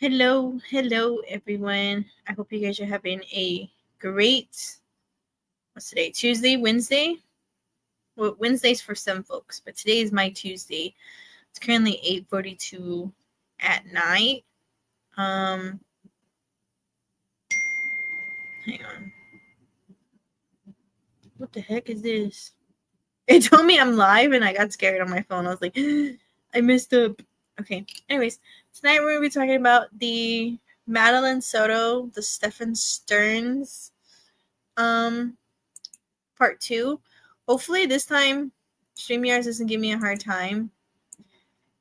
Hello, everyone. I hope you guys are having a great, what's today? Tuesday, Wednesday? Well, Wednesday's for some folks, but today is my Tuesday. It's currently 8:42 at night. Um, Hang on. What the heck is this? It told me I'm live and I got scared on my phone. I was like, I messed up. Okay. Anyways, tonight we're going to be talking about the Madeline Soto, the Stephan Stearns part 2. Hopefully this time StreamYard doesn't give me a hard time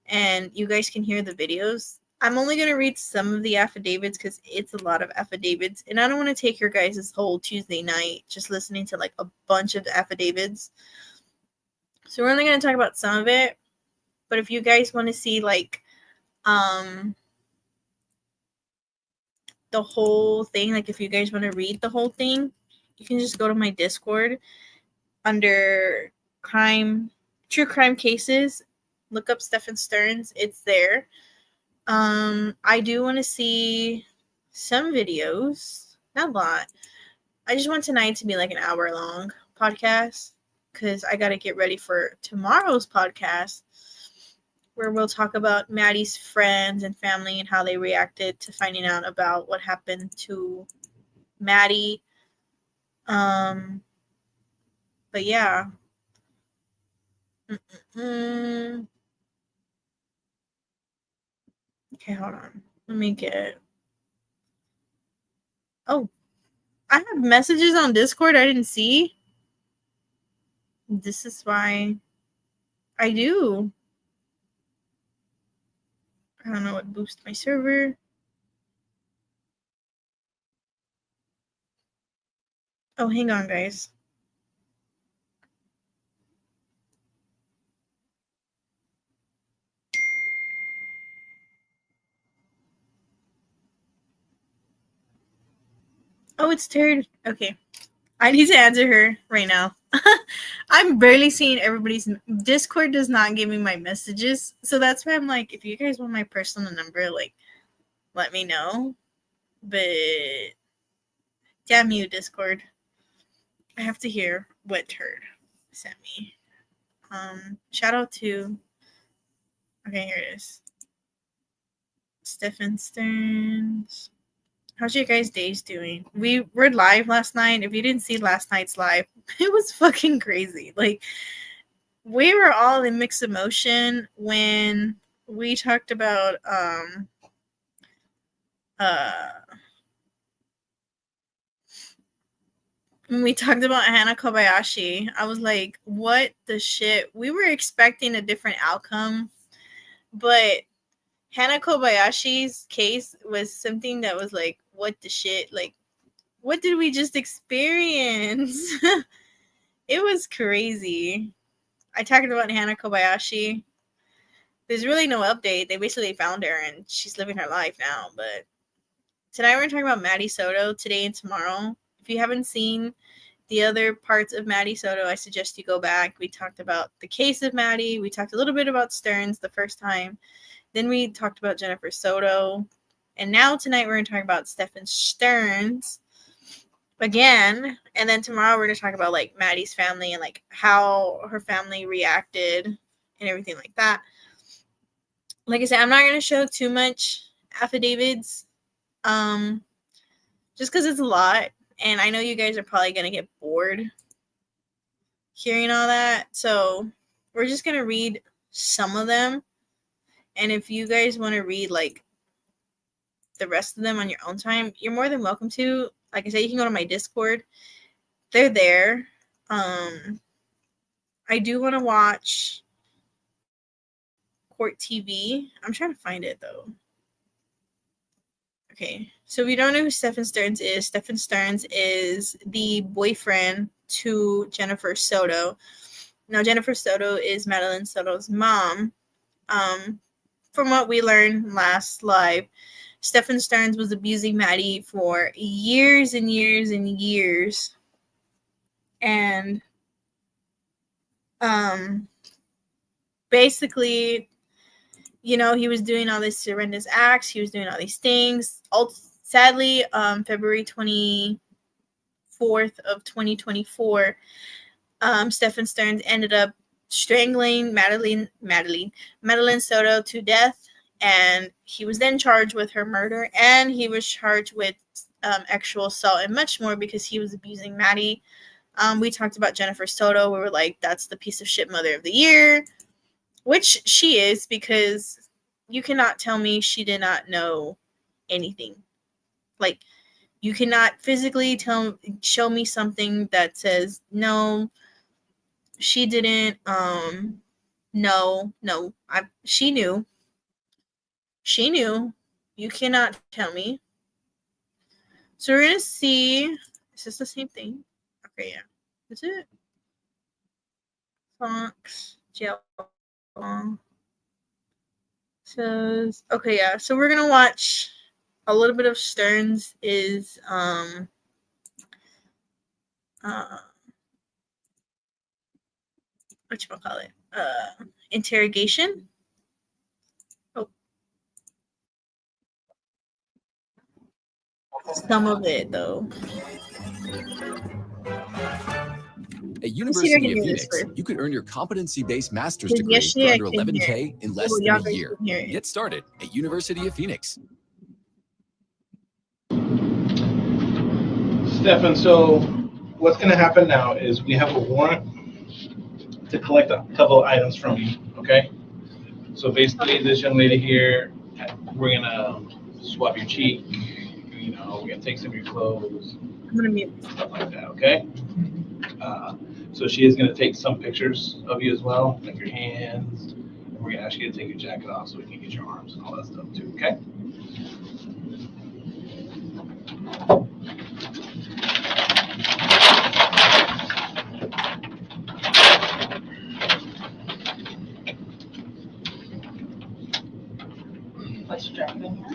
and you guys can hear the videos. I'm only going to read some of the affidavits because it's a lot of affidavits, and I don't want to take your guys' whole Tuesday night just listening to like a bunch of affidavits. So we're only going to talk about some of it, but if you guys want to see like the whole thing, like if you guys want to read the whole thing, you can just go to my Discord under true crime cases, look up Stephan Stearns. It's there. I do want to see some videos, not a lot. I just want tonight to be like an hour long podcast because I got to get ready for tomorrow's podcast where we'll talk about Maddie's friends and family and how they reacted to finding out about what happened to Maddie. But yeah. Okay, hold on. Let me get. Oh, I have messages on Discord I didn't see. This is why I do. I don't know what boosted my server. Oh, hang on, guys. Oh, it's Turd. Okay. I need to answer her right now. I'm barely seeing everybody's Discord does not give me my messages. So that's why I'm like, if you guys want my personal number, like let me know. But damn you, Discord. I have to hear what Turd sent me. Shout out to okay, here it is. Stephan Stearns. How's your guys' days doing? We were live last night. If you didn't see last night's live, it was fucking crazy. Like we were all in mixed emotion when we talked about when we talked about Hannah Kobayashi. I was like, what the shit? We were expecting a different outcome, but Hannah Kobayashi's case was something that was like, what the shit? Like, what did we just experience? It was crazy. I talked about Hannah Kobayashi. There's really no update. They basically found her and she's living her life now. But tonight we're talking about Maddie Soto today and tomorrow. If you haven't seen the other parts of Maddie Soto, I suggest you go back. We talked about the case of Maddie. We talked a little bit about Stearns the first time. Then we talked about Jennifer Soto. And now tonight we're going to talk about Stephan Stearns again. And then tomorrow we're going to talk about like Maddie's family and like how her family reacted and everything like that. Like I said, I'm not going to show too much affidavits just because it's a lot. And I know you guys are probably going to get bored hearing all that. So we're just going to read some of them. And if you guys want to read like the rest of them on your own time, you're more than welcome to. Like I said, you can go to my Discord. They're there. I do want to watch Court TV. I'm trying to find it though. Okay, so if you don't know who Stephan Stearns is the boyfriend to Jennifer Soto. Now, Jennifer Soto is Madeline Soto's mom. From what we learned last live, Stephan Stearns was abusing Maddie for years and years and years. And basically, you know, he was doing all these horrendous acts. He was doing all these things. Sadly, February 24th of 2024, Stephan Stearns ended up strangling Madeline Soto to death, and he was then charged with her murder, and he was charged with sexual assault and much more because he was abusing Maddie. We talked about Jennifer Soto. We were like, that's the piece of shit mother of the year, which she is, because you cannot tell me she did not know anything. Like, you cannot physically show me something that says no, she didn't. No. She knew. She knew. You cannot tell me. So we're gonna see. Is this the same thing? Okay, yeah. Is it? Fox jail. Says okay, yeah. So we're gonna watch a little bit of Stearns is whatchamacallit? Interrogation. Oh, some of it though. At University of Phoenix, you could earn your competency-based master's degree for under $11K in less than a year. Get started at University of Phoenix. Stephan, so what's going to happen now is we have a warrant to collect a couple of items from you, okay? So basically, this young lady here, we're going to swab your cheek, you know, we're going to take some of your clothes. I'm going to mute. Stuff like that, okay? So she is going to take some pictures of you as well, like your hands. And we're going to ask you to take your jacket off so we can get your arms and all that stuff too, okay? What's driving here?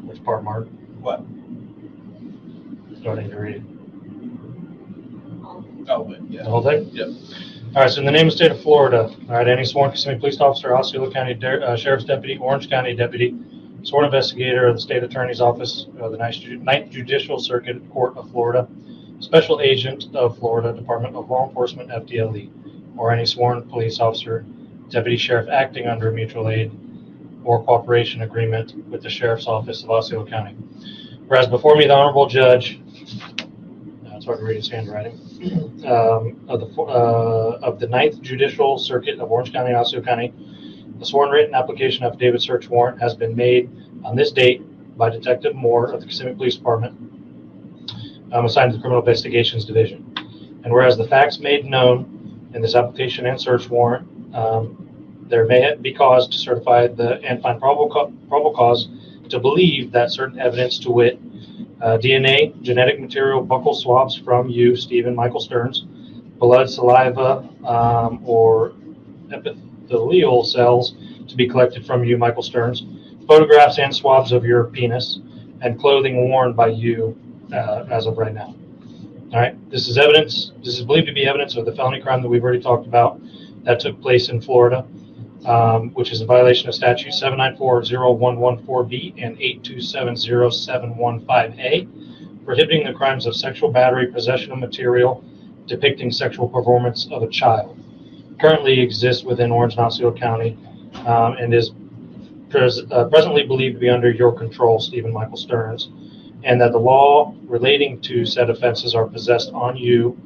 Which part, Mark? What? Starting to read. Oh, but yeah. The whole thing? Yep. All right, so in the name of the state of Florida, all right, any sworn Kissimmee police officer, Osceola County Sheriff's Deputy, Orange County Deputy, sworn investigator of the State Attorney's Office of the Ninth Judicial Circuit Court of Florida, special agent of Florida Department of Law Enforcement, FDLE, or any sworn police officer, deputy sheriff acting under a mutual aid or cooperation agreement with the Sheriff's Office of Osceola County. Whereas before me, the Honorable Judge, it's hard to read his handwriting, of the Ninth Judicial Circuit of Orange County and Osceola County, the sworn written application affidavit search warrant has been made on this date by Detective Moore of the Kissimmee Police Department, assigned to the Criminal Investigations Division. And whereas the facts made known in this application and search warrant, there may be cause to certify and find probable cause to believe that certain evidence, to wit, DNA, genetic material, buccal swabs from you, Stephen Michael Stearns, blood, saliva, or epithelial cells to be collected from you, Michael Stearns, photographs and swabs of your penis, and clothing worn by you as of right now. All right, this is evidence. This is believed to be evidence of the felony crime that we've already talked about that took place in Florida, which is a violation of statute 7940114B and 8270715A, prohibiting the crimes of sexual battery, possession of material depicting sexual performance of a child. Currently exists within Orange and Osceola County, and is presently believed to be under your control, Stephen Michael Stearns, and that the law relating to said offenses are possessed on you,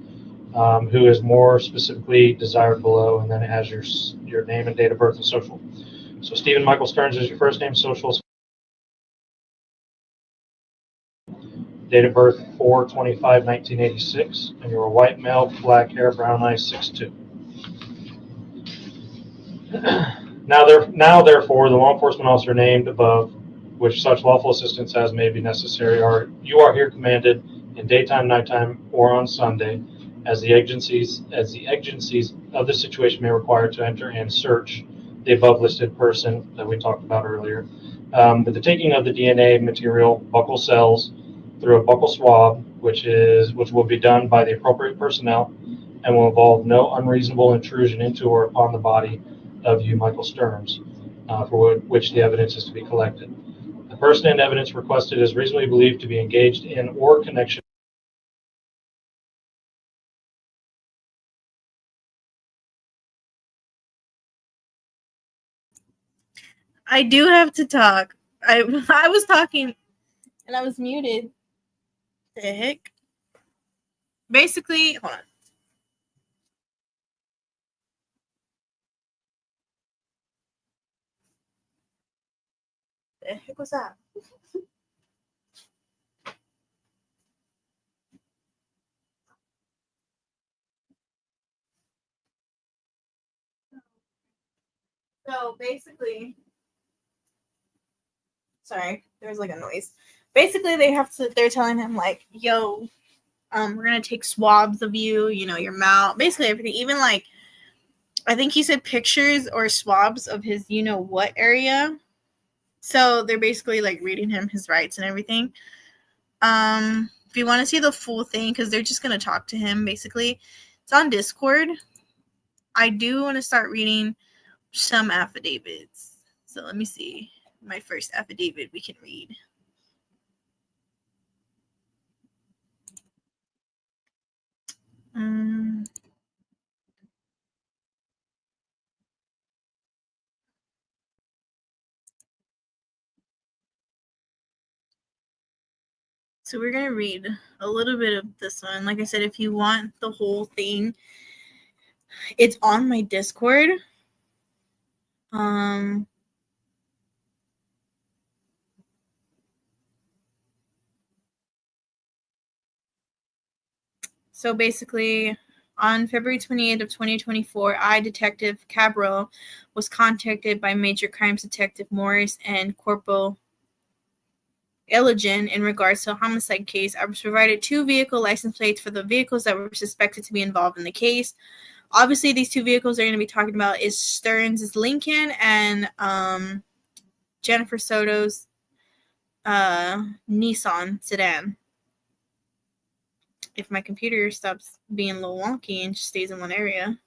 who is more specifically desired below, and then it has your name and date of birth and social. So Stephen Michael Stearns is your first name, social, date of birth 4/25/1986, and you're a white male, black hair, brown eyes, 6'2". Now, therefore, the law enforcement officer named above, which such lawful assistance as may be necessary, you are here commanded in daytime, nighttime, or on Sunday, as the agencies of the situation may require to enter and search the above listed person that we talked about earlier. But the taking of the DNA material, buccal cells, through a buccal swab, which will be done by the appropriate personnel, and will involve no unreasonable intrusion into or upon the body of you, Michael Stearns, for which the evidence is to be collected. The person and evidence requested is reasonably believed to be engaged in or connection. I do have to talk. I was talking and I was muted. The heck? Basically, hold on. The heck was that? So basically, sorry, there was like a noise. Basically, they're telling him like, yo, we're gonna take swabs of you, your mouth, basically everything. Even like, I think he said pictures or swabs of his, what area. So they're basically like reading him his rights and everything. If you want to see the full thing, because they're just gonna talk to him, basically, it's on Discord. I do want to start reading some affidavits. So let me see. My first affidavit we can read. So we're going to read a little bit of this one. Like I said, if you want the whole thing, it's on my Discord. So basically, on February 28th of 2024, I, Detective Cabral, was contacted by Major Crimes Detective Morris and Corporal Iligen in regards to a homicide case. I was provided 2 vehicle license plates for the vehicles that were suspected to be involved in the case. Obviously, these 2 vehicles they're going to be talking about is Stearns' Lincoln and Jennifer Soto's Nissan sedan. If my computer stops being a little wonky and just stays in one area.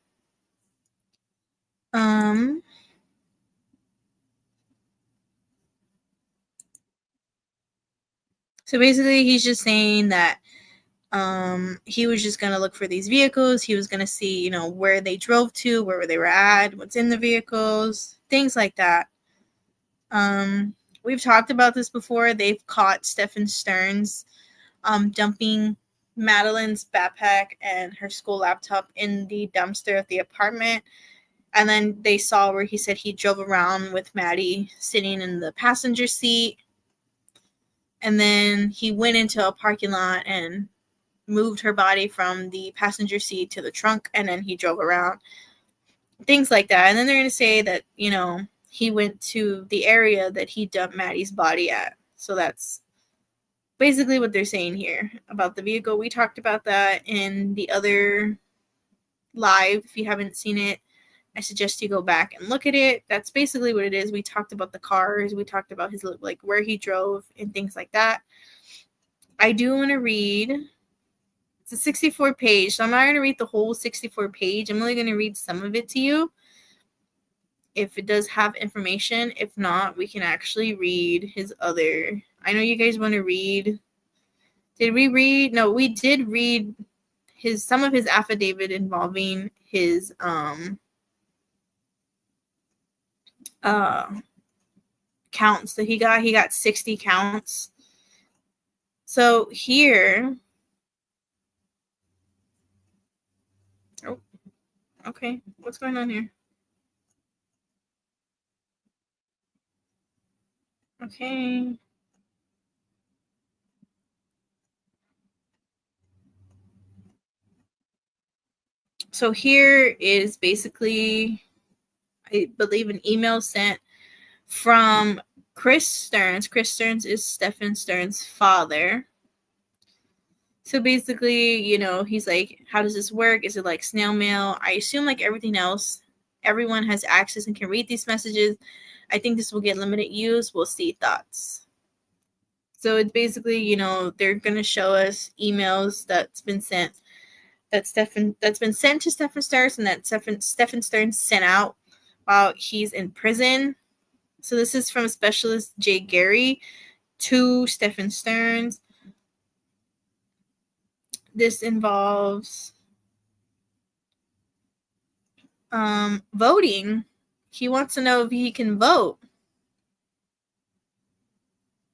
So basically, he's just saying that he was just going to look for these vehicles. He was going to see, where they drove to, where they were at, what's in the vehicles, things like that. We've talked about this before. They've caught Stephan Stearns dumping Madeline's backpack and her school laptop in the dumpster of the apartment. And then they saw where he said he drove around with Maddie sitting in the passenger seat. And then he went into a parking lot and moved her body from the passenger seat to the trunk. And then he drove around. Things like that. And then they're going to say that, he went to the area that he dumped Maddie's body at. So that's basically what they're saying here about the vehicle. We talked about that in the other live. If you haven't seen it, I suggest you go back and look at it. That's basically what it is. We talked about the cars. We talked about his, like, where he drove and things like that. I do want to read. It's a 64 page, so I'm not going to read the whole 64 page. I'm only going to read some of it to you. If it does have information. If not, we can actually read his other. I know you guys want to read. Did we read? No, we did read some of his affidavit involving his counts that he got. He got 60 counts. So here. Oh, okay. What's going on here? Okay. So here is basically, I believe, an email sent from Chris Stearns. Chris Stearns is Stephan Stearns' father. So basically, he's like, how does this work? Is it like snail mail? I assume like everything else, everyone has access and can read these messages. I think this will get limited use. We'll see. Thoughts. So it's basically, they're going to show us emails that's been sent, that's been sent to Stephan Stearns, and that Stephan Stearns sent out while he's in prison. So this is from Specialist Jay Gary to Stephan Stearns. This involves voting. He wants to know if he can vote.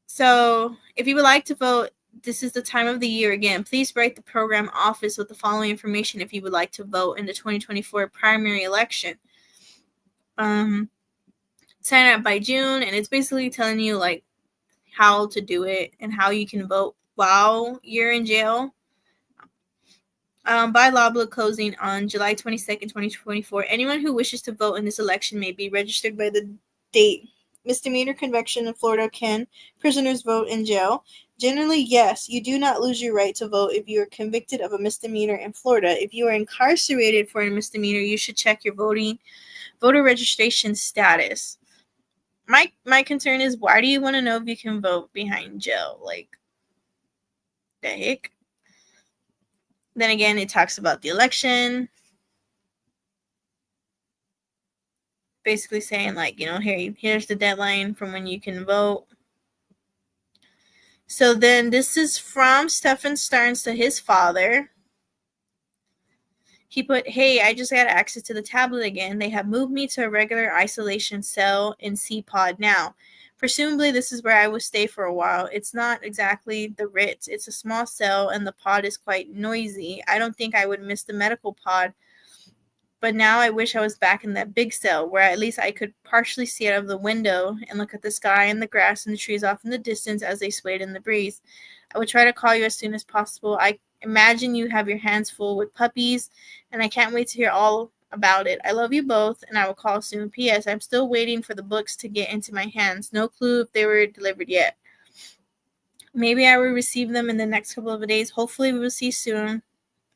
So if you would like to vote, this is the time of the year again. Please write the program office with the following information if you would like to vote in the 2024 primary election. Sign up by June, and it's basically telling you like how to do it and how you can vote while you're in jail. By law book closing on July 22nd, 2024. Anyone who wishes to vote in this election may be registered by the date. Misdemeanor conviction in Florida, can prisoners vote in jail? Generally, yes. You do not lose your right to vote if you are convicted of a misdemeanor in Florida. If you are incarcerated for a misdemeanor, you should check your voter registration status. My concern is, why do you want to know if you can vote behind jail? Like, the heck? Then again, it talks about the election. Basically saying like, here's the deadline from when you can vote. So then this is from Stephan Stearns to his father. He put, hey, I just got access to the tablet again. They have moved me to a regular isolation cell in C-Pod now. Presumably this is where I will stay for a while. It's not exactly the Ritz. It's a small cell and the pod is quite noisy. I don't think I would miss the medical pod. But now I wish I was back in that big cell where at least I could partially see out of the window and look at the sky and the grass and the trees off in the distance as they swayed in the breeze. I would try to call you as soon as possible. I imagine you have your hands full with puppies, and I can't wait to hear all about it. I love you both, and I will call soon. P.S. I'm still waiting for the books to get into my hands. No clue if they were delivered yet. Maybe I will receive them in the next couple of days. Hopefully we will see soon.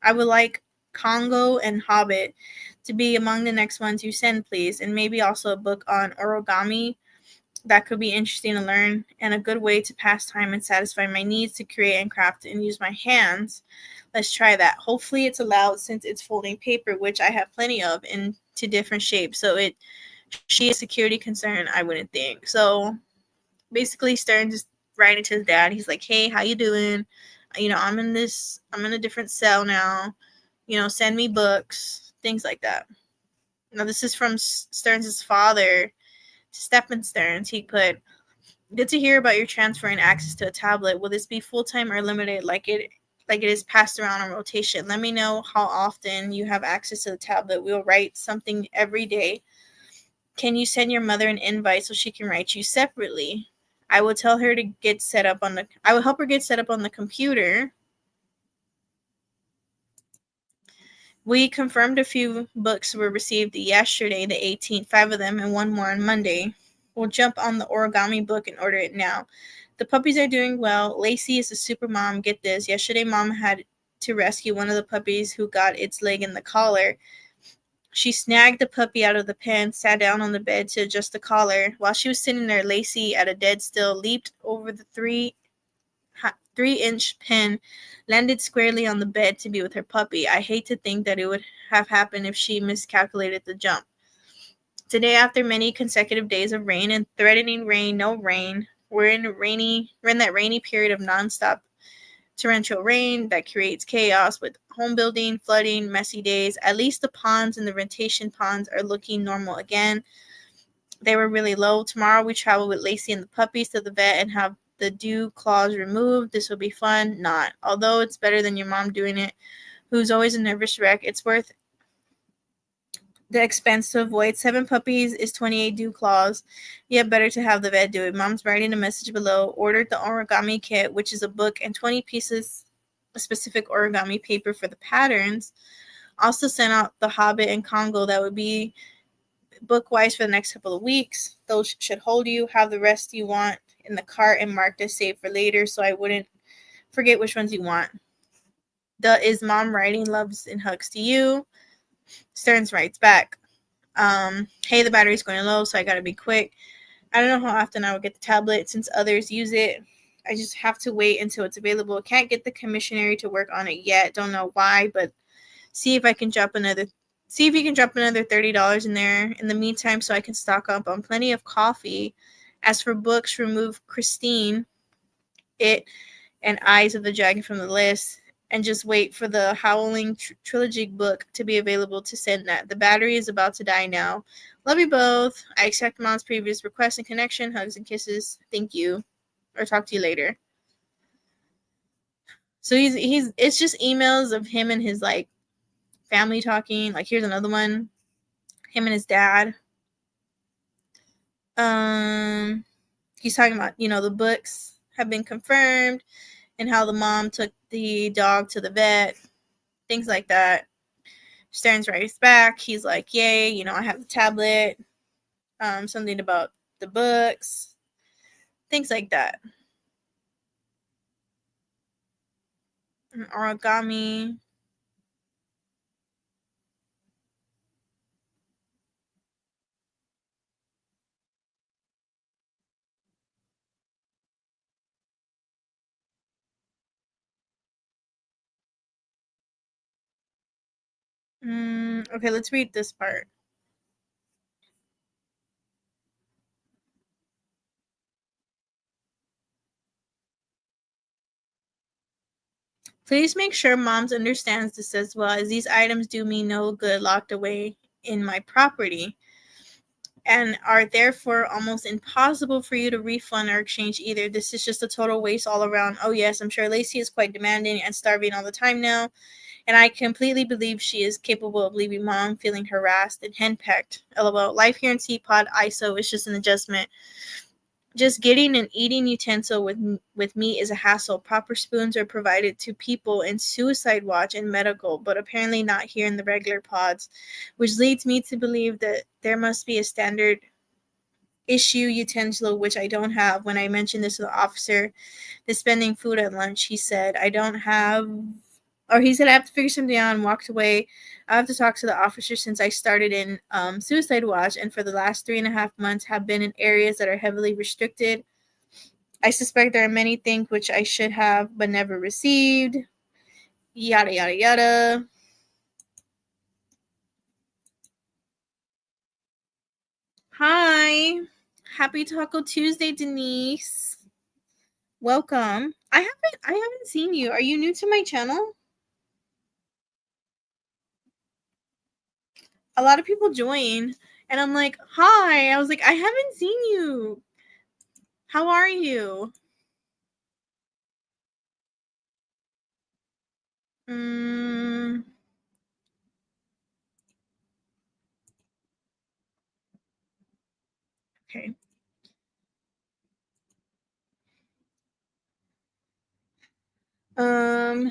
I would like Congo and Hobbit to be among the next ones you send, please, and maybe also a book on origami. That could be interesting to learn and a good way to pass time and satisfy my needs to create and craft and use my hands. Let's try that. Hopefully it's allowed since it's folding paper, which I have plenty of, into different shapes. So it should be a security concern, I wouldn't think. So basically Stearns is writing to his dad. He's like, hey, how you doing? I'm in a different cell now. Send me books, things like that. Now, this is from Stearns' father, Stephan Stearns. He put, good to hear about your transfer and access to a tablet. Will this be full-time or limited like it is passed around on rotation? Let me know how often you have access to the tablet. We'll write something every day. Can you send your mother an invite so she can write you separately? I will tell her to get set up I will help her get set up on the computer. We confirmed a few books were received yesterday, the 18th, 5 of them, and 1 more on Monday. We'll jump on the origami book and order it now. The puppies are doing well. Lacey is a super mom. Get this. Yesterday, Mom had to rescue one of the puppies who got its leg in the collar. She snagged the puppy out of the pen, sat down on the bed to adjust the collar. While she was sitting there, Lacey, at a dead still, leaped over the 3-inch pin, landed squarely on the bed to be with her puppy. I hate to think that it would have happened if she miscalculated the jump. Today, after many consecutive days of rain and threatening rain, no rain, we're in that rainy period of nonstop torrential rain that creates chaos with home building, flooding, messy days. At least the ponds and the retention ponds are looking normal again. They were really low. Tomorrow we travel with Lacey and the puppies to the vet and have the dew claws removed. This will be fun. Not. Although it's better than your mom doing it, who's always a nervous wreck. It's worth the expense to avoid 7 puppies is 28 dew claws. Yet better to have the vet do it. Mom's writing a message below. Ordered the origami kit, which is a book and 20 pieces of specific origami paper for the patterns. Also sent out the Hobbit and Congo. That would be book-wise for the next couple of weeks. Those should hold you. Have the rest you want in the cart and marked as saved for later, so I wouldn't forget which ones you want. Is mom writing loves and hugs to you? Stearns writes back, hey, the battery's going low, so I gotta be quick. I don't know how often I will get the tablet since others use it. I just have to wait until it's available. Can't get the commissionary to work on it yet. Don't know why, but see if you can drop another $30 in there in the meantime, so I can stock up on plenty of coffee. As for books, remove Christine, It, and Eyes of the Dragon from the list, and just wait for the Howling Trilogy book to be available to send that. The battery is about to die now. Love you both. I accept mom's previous request and connection. Hugs and kisses. Thank you. Or talk to you later. So he's it's just emails of him and his like family talking. Like here's another one. Him and his dad. He's talking about, the books have been confirmed and how the mom took the dog to the vet, things like that. Stearns writes back. He's like, yay, I have the tablet. Something about the books, things like that. Origami. Okay, let's read this part. Please make sure moms understands this as well, as these items do me no good locked away in my property and are therefore almost impossible for you to refund or exchange either. This is just a total waste all around. Oh yes, I'm sure Lacey is quite demanding and starving all the time now, and I completely believe she is capable of leaving mom feeling harassed and henpecked. LOL. Life here in Teapot ISO is just an adjustment. Just getting an eating utensil with meat is a hassle. Proper spoons are provided to people in Suicide Watch and medical, but apparently not here in the regular pods, which leads me to believe that there must be a standard issue utensil, which I don't have. When I mentioned this to the officer, spending food at lunch, he said, I have to figure something out and walked away. I have to talk to the officer since I started in Suicide Watch and for the last 3.5 months have been in areas that are heavily restricted. I suspect there are many things which I should have but never received. Yada, yada, yada. Hi. Happy Taco Tuesday, Denise. Welcome. I haven't seen you. Are you new to my channel? A lot of people join and I'm like, hi. I was like, I haven't seen you. How are you? Okay. I'm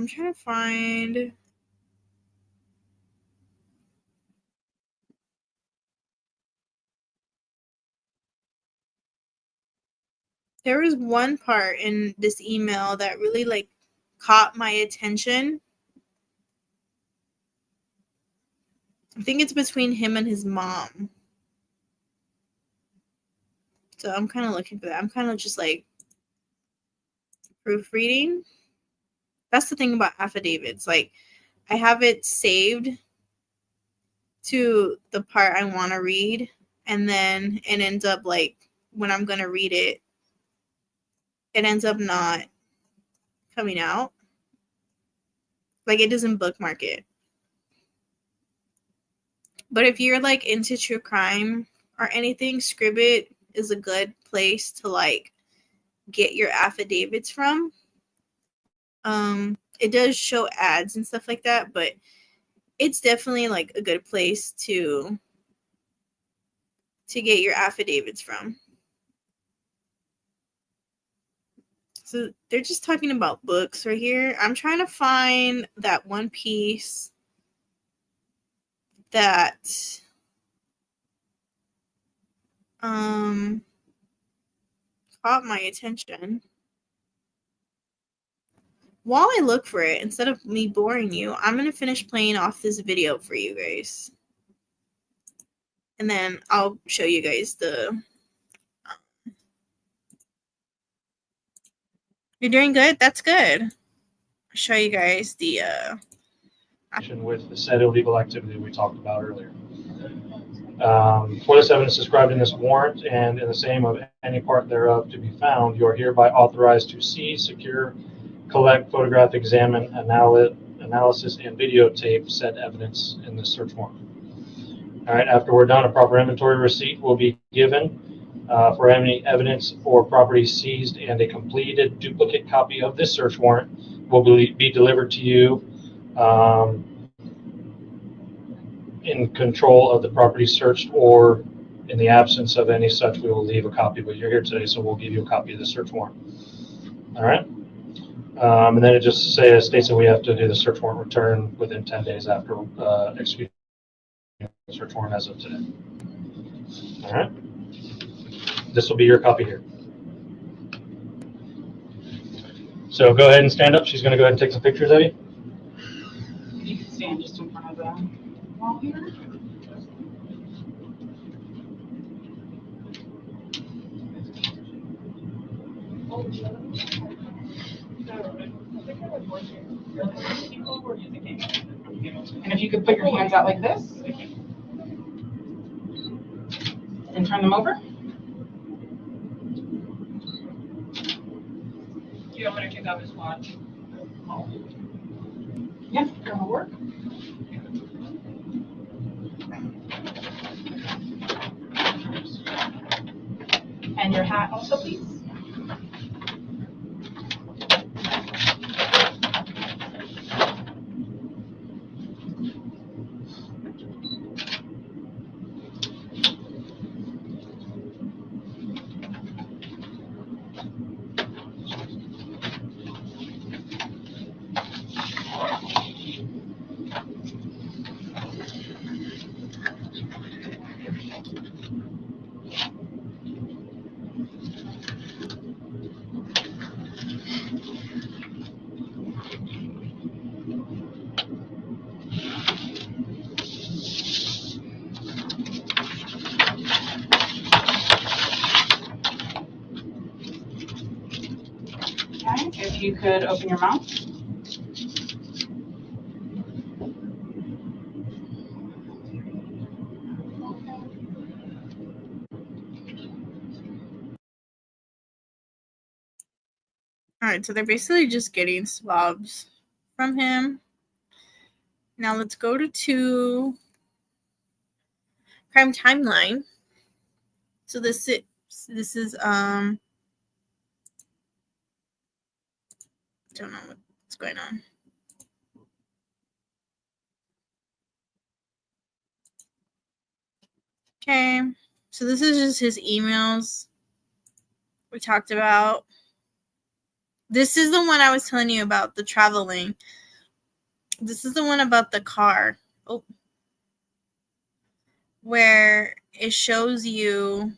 trying to find. There was one part in this email that really caught my attention. I think it's between him and his mom. So I'm kind of looking for that. I'm kind of just proofreading. That's the thing about affidavits. I have it saved to the part I want to read, and then it ends up when I'm going to read it, it ends up not coming out. It doesn't bookmark it. But if you're into true crime or anything, Scribit is a good place to get your affidavits from. It does show ads and stuff like that, but it's definitely a good place to get your affidavits from. So they're just talking about books right here. I'm trying to find that one piece that caught my attention. While I look for it, instead of me boring you, I'm going to finish playing off this video for you guys. And then I'll show you guys the... You're doing good? That's good. I'll show you guys the... with the said illegal activity we talked about earlier. For this evidence described in this warrant and in the same of any part thereof to be found, you are hereby authorized to seize, secure, collect, photograph, examine, analysis, and videotape said evidence in this search warrant. All right, after we're done, a proper inventory receipt will be given for any evidence or property seized, and a completed duplicate copy of this search warrant will be delivered to you in control of the property searched, or in the absence of any such, we will leave a copy. But you're here today, so we'll give you a copy of the search warrant. All right. And then it just states that we have to do the search warrant return within 10 days after executing the search warrant as of today. All right. This will be your copy here. So go ahead and stand up. She's going to go ahead and take some pictures of you. You can stand just in front of the wall here. And if you could put your hands out like this and turn them over. You don't want to kick off his watch. Yeah, that'll work. And your hat also, please. Okay, if you could open your mouth. All right, so they're basically just getting swabs from him. Now let's go to crime timeline. So this is I don't know what's going on. Okay, so this is just his emails we talked about. This is the one I was telling you about, the traveling. This is the one about the car. Oh. Where it shows you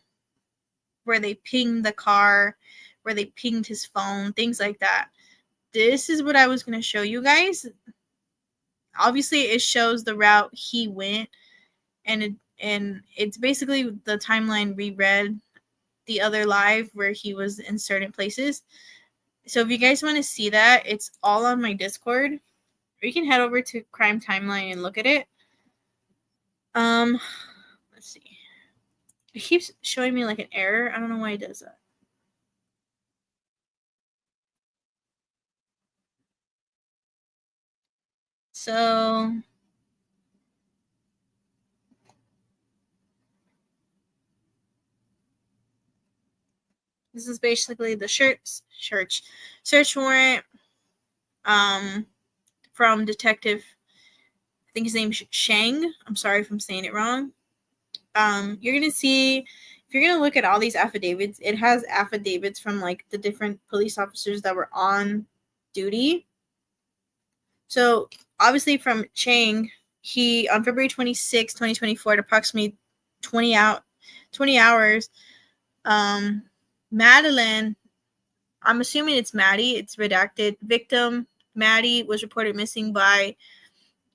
where they pinged the car, where they pinged his phone, things like that. This is what I was going to show you guys. Obviously, it shows the route he went, and it's basically the timeline we read the other live where he was in certain places. So if you guys want to see that, it's all on my Discord. Or you can head over to Crime Timeline and look at it. Let's see. It keeps showing me like an error. I don't know why it does that. So this is basically the search warrant from Detective, I think his name's Shang. I'm sorry if I'm saying it wrong. You're going to see, if you're going to look at all these affidavits, it has affidavits from like the different police officers that were on duty. So obviously from Chang, he, on February 26, 2024, at approximately 20 hours, Madeline, I'm assuming it's Maddie, it's redacted, victim Maddie was reported missing by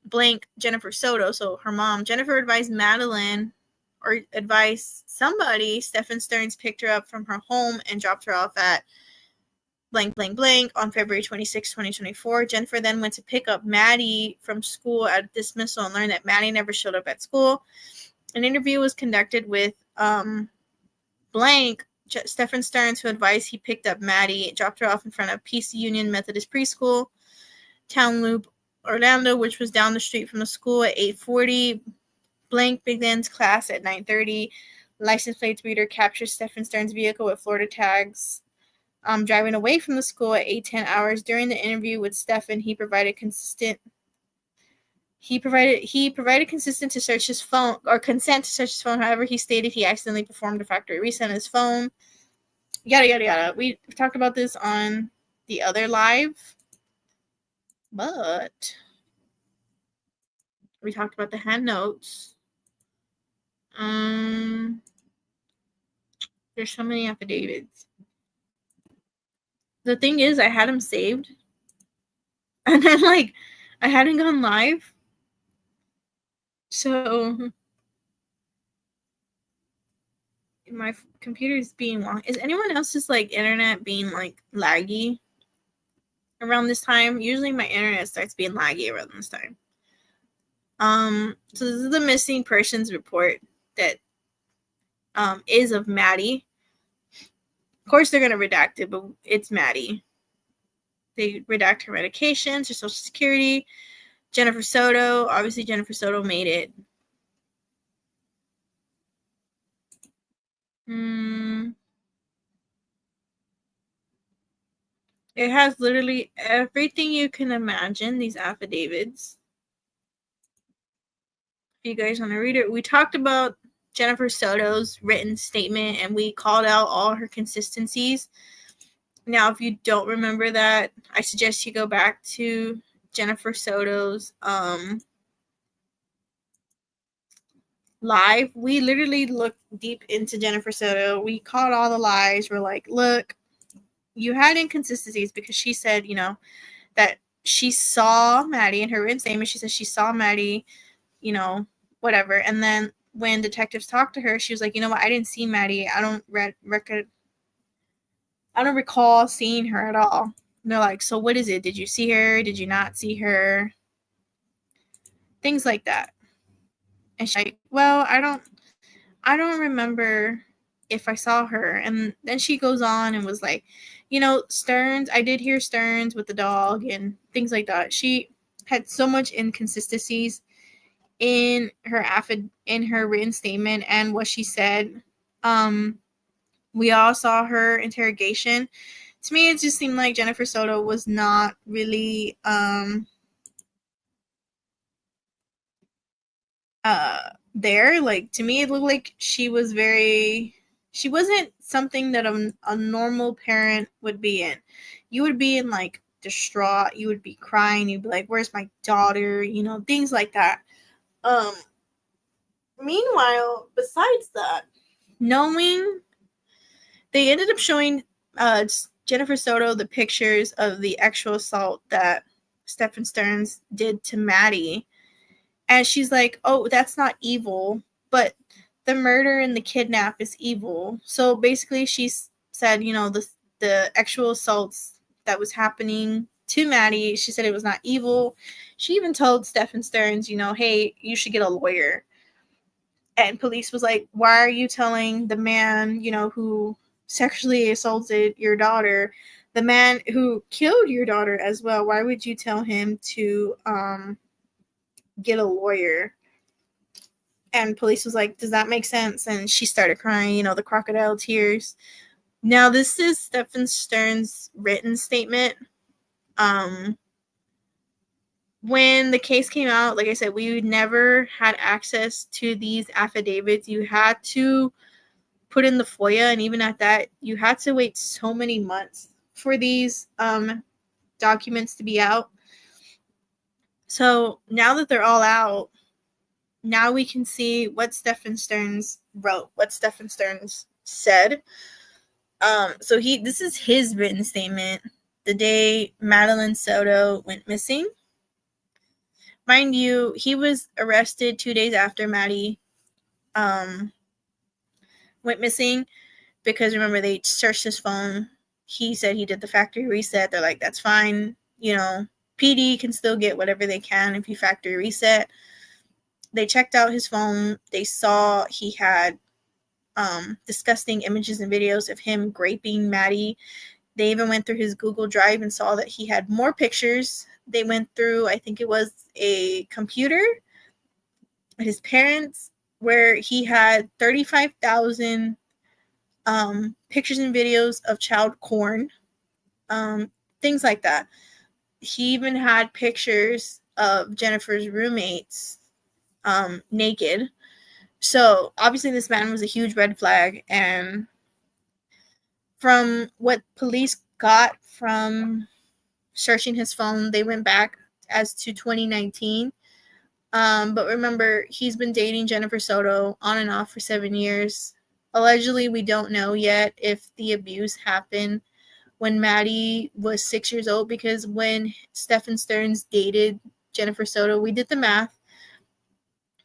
blank Jennifer Soto, so her mom. Jennifer advised Madeline, or advised somebody, Stephan Stearns picked her up from her home and dropped her off at blank, blank, blank on February 26, 2024. Jennifer then went to pick up Maddie from school at dismissal and learned that Maddie never showed up at school. An interview was conducted with blank Stephan Stearns, who advised he picked up Maddie, dropped her off in front of PC Union Methodist Preschool, Town Loop, Orlando, which was down the street from the school, at 8:40. Blank begins class at 9:30. License plates reader captures Stephan Stearns' vehicle with Florida tags. Driving away from the school at 8:10 hours. During the interview with Stephan, he provided consent to search his phone, or consent to search his phone. However, he stated he accidentally performed a factory reset on his phone. Yada yada yada. We talked about this on the other live, but we talked about the hand notes. There's so many affidavits. The thing is, I had them saved, and then I hadn't gone live. So my computer's being long. Is anyone else's internet being laggy around this time? Usually my internet starts being laggy around this time. So this is the missing persons report that is of Maddie. Of course they're gonna redact it, but it's Maddie. They redact her medications, her social security. Jennifer Soto, obviously Jennifer Soto made it. It has literally everything you can imagine, these affidavits. If you guys want to read it, we talked about Jennifer Soto's written statement and we called out all her consistencies. Now, if you don't remember that, I suggest you go back to Jennifer Soto's live. We literally looked deep into Jennifer Soto. We caught all the lies. We're like, look, you had inconsistencies, because she said, that she saw Maddie in her written statement. She said she saw Maddie, whatever. And then when detectives talked to her, she was like, you know what? I didn't see Maddie. I don't recall seeing her at all. And they're like, so what is it? Did you see her? Did you not see her? Things like that. And she's like, well, I don't remember if I saw her. And then she goes on and was like, Stearns, I did hear Stearns with the dog and things like that. She had so much inconsistencies in her written statement and what she said. We all saw her interrogation. To me, it just seemed like Jennifer Soto was not really there. To me, it looked like she wasn't something that a normal parent would be in. You would be in distraught. You would be crying. You'd be like, where's my daughter? Things like that. Meanwhile, besides that, they ended up showing Jennifer Soto the pictures of the actual assault that Stephan Stearns did to Maddie. And she's like, oh, that's not evil, but the murder and the kidnap is evil. So basically she said, the actual assaults that was happening to Maddie, she said it was not evil. She even told Stephan Stearns, hey, you should get a lawyer. And police was like, why are you telling the man, who sexually assaulted your daughter, the man who killed your daughter as well, why would you tell him to get a lawyer? And police was like, does that make sense? And she started crying, the crocodile tears. Now, this is Stephan Stearns' written statement. When the case came out, like I said, we never had access to these affidavits. You had to put in the FOIA, and even at that, you had to wait so many months for these documents to be out. So now that they're all out, now we can see what Stephan Stearns wrote, what Stephan Stearns said. So this is his written statement the day Madeline Soto went missing. Mind you, he was arrested 2 days after Maddie went missing, because remember, they searched his phone. He said he did the factory reset. They're like, that's fine. You know, PD can still get whatever they can if you factory reset. They checked out his phone. They saw he had disgusting images and videos of him raping Maddie. They even went through his Google Drive and saw that he had more pictures. They went through, I think it was a computer, his parents, where he had 35,000 pictures and videos of child porn, things like that. He even had pictures of Jennifer's roommates naked. So obviously this man was a huge red flag, and from what police got from searching his phone, they went back as to 2019. But remember, he's been dating Jennifer Soto on and off for 7 years. Allegedly, we don't know yet if the abuse happened when Maddie was 6 years old, because when Stephan Stearns dated Jennifer Soto, we did the math.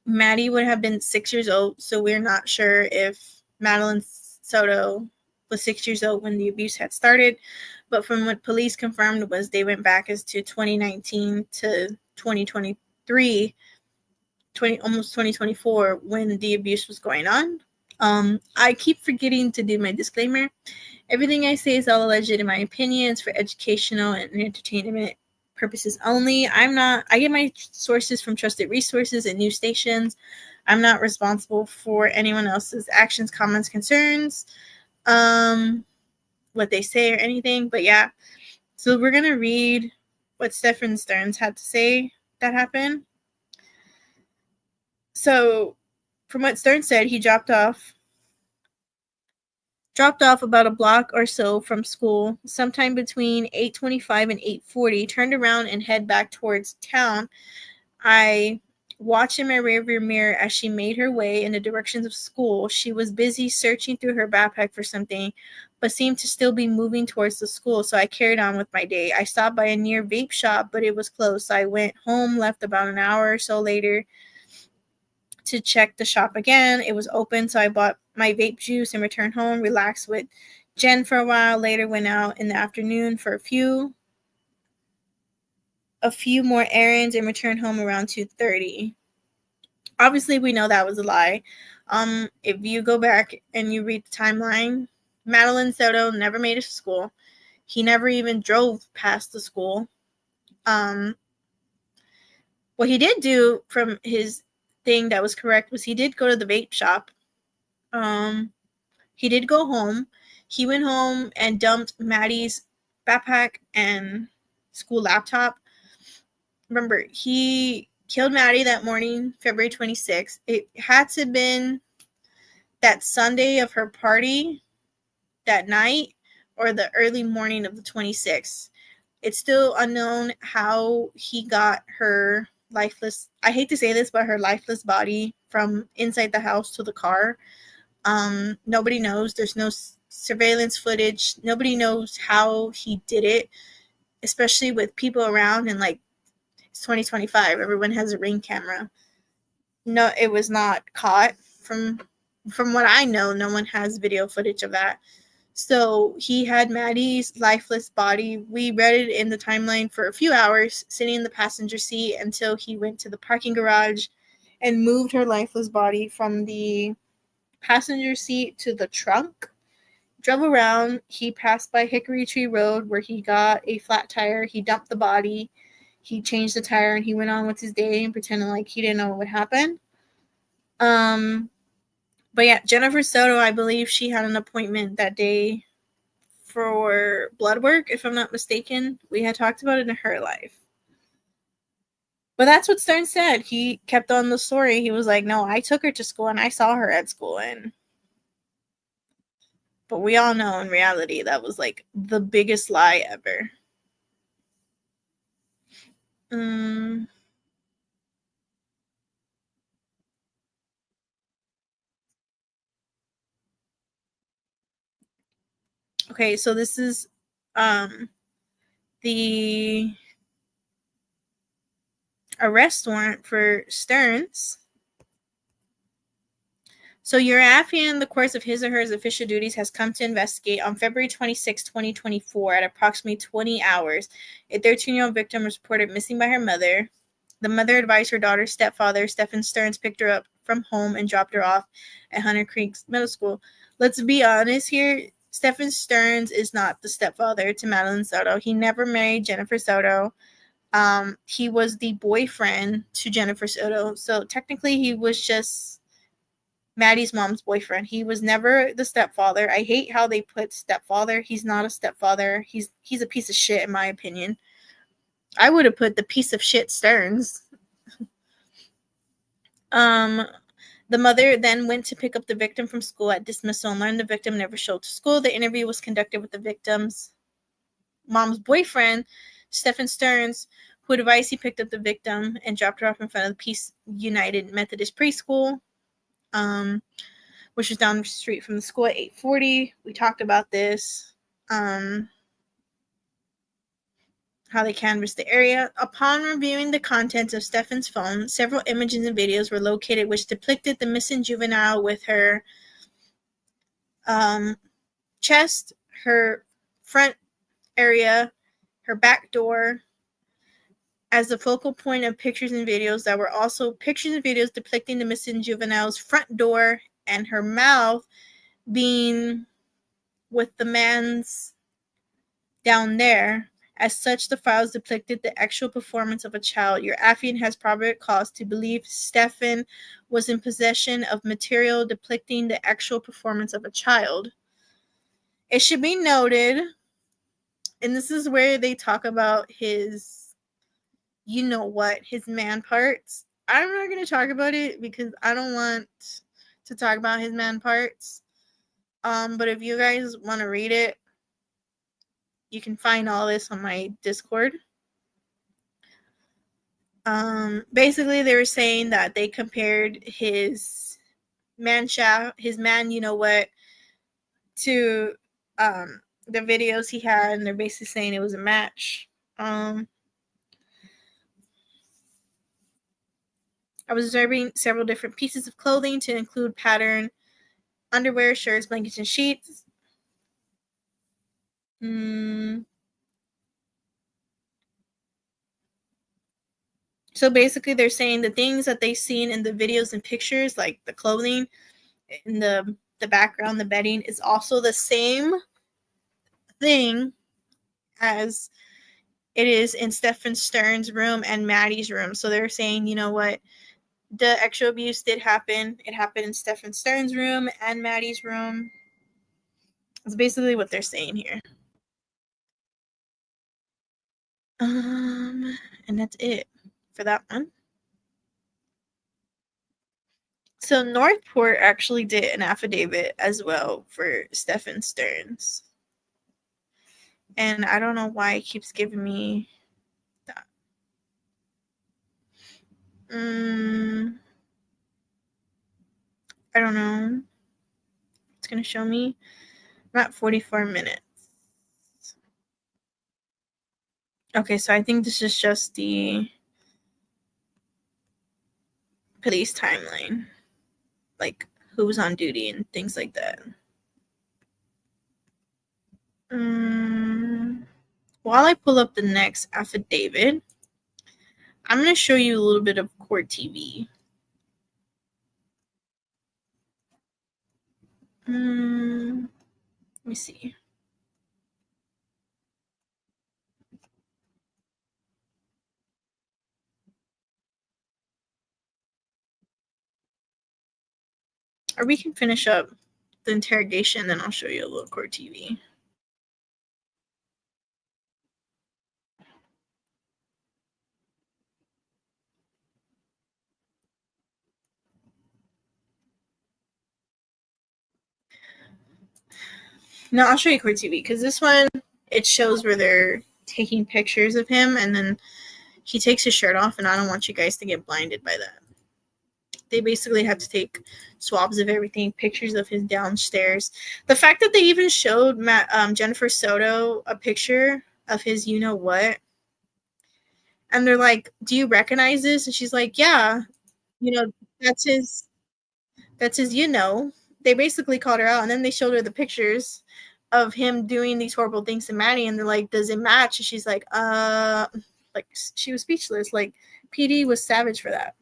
Maddie would have been 6 years old, so we're not sure if Madeline Soto was 6 years old when the abuse had started. But from what police confirmed was they went back as to 2019 to 2023, almost 2024, when the abuse was going on. I keep forgetting to do my disclaimer. Everything I say is all alleged in my opinions for educational and entertainment purposes only. I get my sources from trusted resources and news stations. I'm not responsible for anyone else's actions, comments, concerns, what they say or anything. But yeah, so we're going to read what Stephan Stearns had to say that happened. So from what Stearns said, he dropped off about a block or so from school, sometime between 8:25 and 8:40, turned around and head back towards town. I watched in my rearview mirror as she made her way in the directions of school. She was busy searching through her backpack for something, but seemed to still be moving towards the school, so I carried on with my day. I stopped by a near vape shop, but it was closed, so I went home, left about an hour or so later to check the shop again. It was open, so I bought my vape juice and returned home, relaxed with Jen for a while. Later went out in the afternoon for a few more errands and returned home around 2:30. Obviously, we know that was a lie. If you go back and you read the timeline, Madeline Soto never made it to school. He never even drove past the school. What he did do from his thing that was correct was he did go to the vape shop. He did go home. He went home and dumped Maddie's backpack and school laptop. Remember, he killed Maddie that morning, February 26th. It had to have been that Sunday of her party that night or the early morning of the 26th. It's still unknown how he got her lifeless, I hate to say this, but her lifeless body from inside the house to the car. Nobody knows. There's no surveillance footage. Nobody knows how he did it, especially with people around, and like, it's 2025. Everyone has a Ring camera. No, it was not caught. From what I know, no one has video footage of that. So he had Maddie's lifeless body. We read it in the timeline for a few hours, sitting in the passenger seat until he went to the parking garage and moved her lifeless body from the passenger seat to the trunk. Drove around. He passed by Hickory Tree Road where he got a flat tire. He dumped the body. He changed the tire and he went on with his day and pretended like he didn't know what would happen. But yeah, Jennifer Soto, I believe she had an appointment that day for blood work, if I'm not mistaken. We had talked about it in her life. But that's what Stern said. He kept on the story. He was like, no, I took her to school and I saw her at school. But we all know in reality that was like the biggest lie ever. Okay, so this is the arrest warrant for Stearns. So Urafian, in the course of his or her official duties, has come to investigate on February 26, 2024, at approximately 20 hours, a 13-year-old victim was reported missing by her mother. The mother advised her daughter's stepfather, Stephan Stearns, picked her up from home and dropped her off at Hunter Creek Middle School. Let's be honest here. Stephan Stearns is not the stepfather to Madeline Soto. He never married Jennifer Soto. He was the boyfriend to Jennifer Soto. So technically he was just Maddie's mom's boyfriend. He was never the stepfather. I hate how they put stepfather. He's not a stepfather. He's a piece of shit, in my opinion. I would have put the piece of shit Stearns. The mother then went to pick up the victim from school at dismissal and learned the victim never showed to school. The interview was conducted with the victim's mom's boyfriend, Stephan Stearns, who advised he picked up the victim and dropped her off in front of the Peace United Methodist Preschool, which was down the street from the school at 8:40. We talked about this. How they canvassed the area. Upon reviewing the contents of Stephan's phone, several images and videos were located which depicted the missing juvenile with her chest, her front area, her back door as the focal point of pictures and videos. That were also pictures and videos depicting the missing juvenile's front door and her mouth being with the man's down there. As such, the files depicted the actual performance of a child. Urafian has probable cause to believe Stephan was in possession of material depicting the actual performance of a child. It should be noted, and this is where they talk about his, his man parts. I'm not going to talk about it because I don't want to talk about his man parts. But if you guys want to read it, you can find all this on my Discord. Basically, they were saying that they compared his man shaft, his man, to the videos he had, and they're basically saying it was a match. I was observing several different pieces of clothing to include pattern underwear, shirts, blankets, and sheets. So basically, they're saying the things that they've seen in the videos and pictures, like the clothing in the background, the bedding, is also the same thing as it is in Stephan Stearns' room and Maddie's room. So they're saying, you know what? The actual abuse did happen. It happened in Stephan Stearns' room and Maddie's room. That's basically what they're saying here. And that's it for that one. So Northport actually did an affidavit as well for Stephan Stearns. And I don't know why it keeps giving me that. I don't know. It's going to show me. I'm at 44 minutes. Okay, so I think this is just the police timeline. Like, who was on duty and things like that. While I pull up the next affidavit, I'm going to show you a little bit of court TV. Let me see. Or we can finish up the interrogation, then I'll show you a little court TV. No, I'll show you court TV because this one, it shows where they're taking pictures of him and then he takes his shirt off, and I don't want you guys to get blinded by that. they basically had to take swabs of everything, pictures of his downstairs. The fact that they even showed Jennifer Soto a picture of his you-know-what, and they're like, do you recognize this? And she's like, yeah, that's his, They basically called her out, and then they showed her the pictures of him doing these horrible things to Maddie, and they're like, does it match? And she's like, she was speechless. Like, PD was savage for that.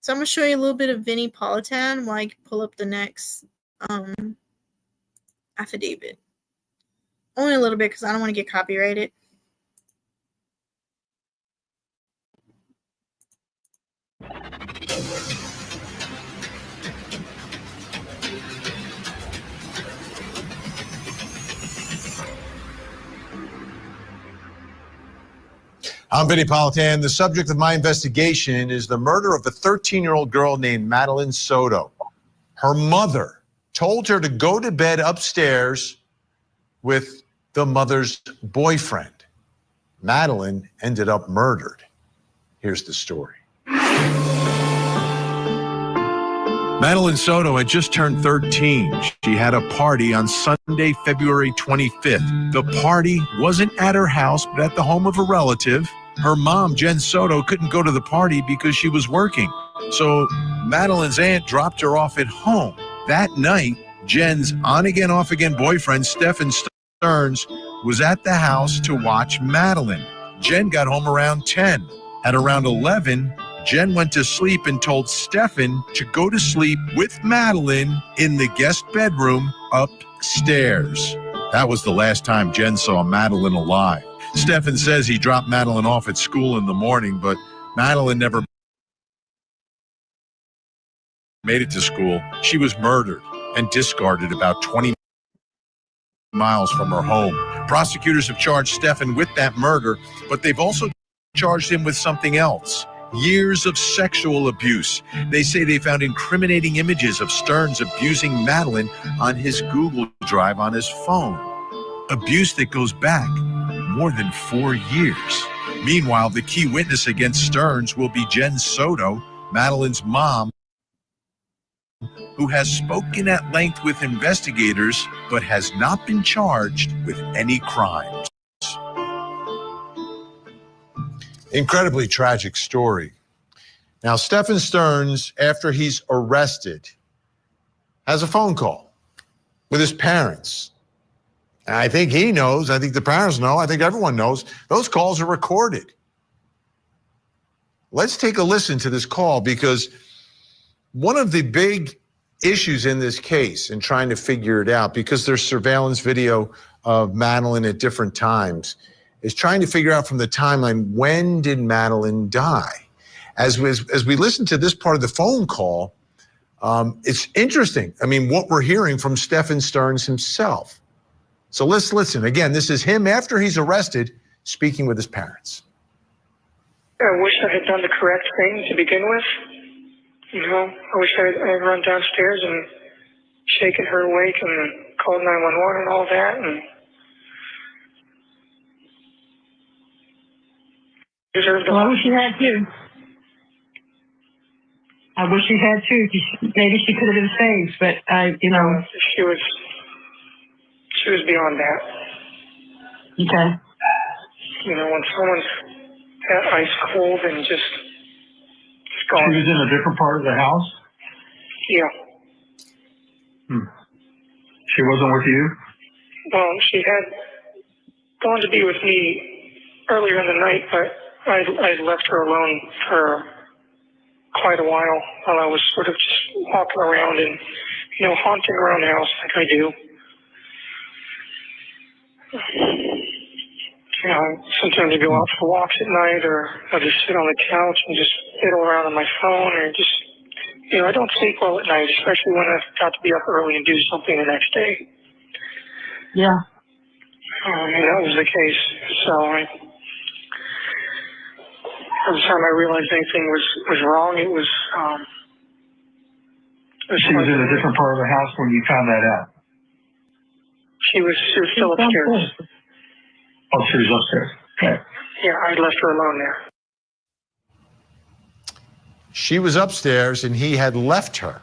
So I'm going to show you a little bit of Vinnie Politan while I pull up the next affidavit. Only a little bit because I don't want to get copyrighted. I'm Vinnie Politan. The subject of my investigation is the murder of a 13-year-old girl named Madeline Soto. Her mother told her to go to bed upstairs with the mother's boyfriend. Madeline ended up murdered. Here's the story. Madeline Soto had just turned 13. She had a party on Sunday, February 25th. The party wasn't at her house, but at the home of a relative. Her mom, Jen Soto, couldn't go to the party because she was working. So Madeline's aunt dropped her off at home. That night, Jen's on-again, off-again boyfriend, Stephan was at the house to watch Madeline. Jen got home around 10. At around 11, Jen went to sleep and told Stephan to go to sleep with Madeline in the guest bedroom upstairs. That was the last time Jen saw Madeline alive. Stephan says he dropped Madeline off at school in the morning, but Madeline never made it to school. She was murdered and discarded about 20 miles from her home. Prosecutors have charged Stephan with that murder, but they've also charged him with something else. Years of sexual abuse. They say they found incriminating images of Stearns abusing Madeline on his Google Drive on his phone. Abuse that goes back more than 4 years. Meanwhile, the key witness against Stearns will be Jen Soto, Madeline's mom, who has spoken at length with investigators but has not been charged with any crimes. Incredibly tragic story. Now, Stephan Stearns, after he's arrested, has a phone call with his parents. And I think he knows, I think the parents know, I think everyone knows, those calls are recorded. Let's take a listen to this call, because one of the big issues in this case and trying to figure it out, because there's surveillance video of Madeline at different times, is trying to figure out from the timeline, when did Madeline die? As we listen to this part of the phone call, it's interesting. I mean, what we're hearing from Stephan Stearns himself. So let's listen. Again, this is him after he's arrested, speaking with his parents. I wish I had done the correct thing to begin with. I wish I had run downstairs and shaken her awake and called 911 and all that. And well, I wish you had too. I wish you had too. Maybe she could have been saved, but she was beyond that. Okay. When someone's that ice cold and just gone. She was in a different part of the house? Yeah. She wasn't with you? Well, she had gone to be with me earlier in the night, but I left her alone for quite a while I was sort of just walking around and, haunting around the house like I do. Sometimes I go out for walks at night, or I just sit on the couch and just fiddle around on my phone, or just, I don't sleep well at night, especially when I've got to be up early and do something the next day. Yeah. And that was the case. So every time I realized anything was wrong, it was. She was in a different part of the house when you found that out. She was still upstairs. Oh, she was upstairs. Okay. Yeah, I left her alone there. She was upstairs and he had left her.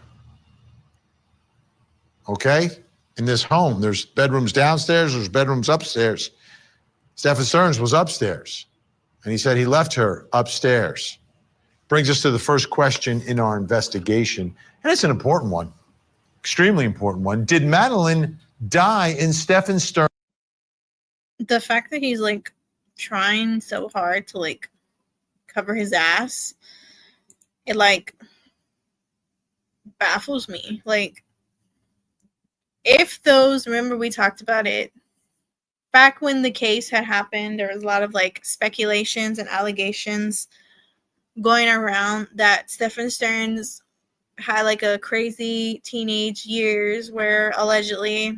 Okay? In this home, there's bedrooms downstairs, there's bedrooms upstairs. Stephan Stearns was upstairs, and he said he left her upstairs. Brings us to the first question in our investigation, and it's an important one, extremely important one. Did Madeline die in Stephan Stearns? The fact that he's like trying so hard to like cover his ass, it like baffles me. Like, if those, remember we talked about it back when the case had happened, there was a lot of like speculations and allegations going around that Stephan Stearns had like a crazy teenage years where allegedly,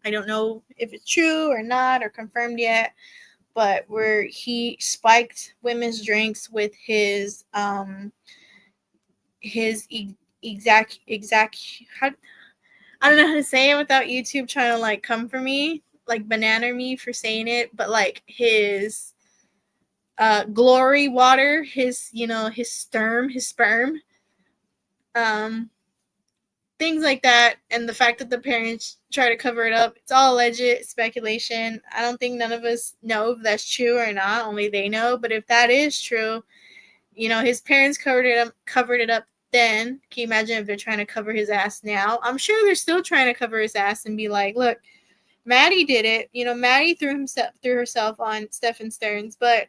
I don't know if it's true or not or confirmed yet, but where he spiked women's drinks with his exact how, I don't know how to say it without YouTube trying to like come for me, like banana me for saying it, but like his glory water, his, you know, his sperm, things like that. And the fact that the parents try to cover it up, it's all alleged speculation. I don't think none of us know if that's true or not, only they know. But if that is true, you know, his parents covered it up then. Can you imagine if they're trying to cover his ass now? I'm sure they're still trying to cover his ass and be like, look, Maddie did it. You know, Maddie threw herself on Stephan Stearns, but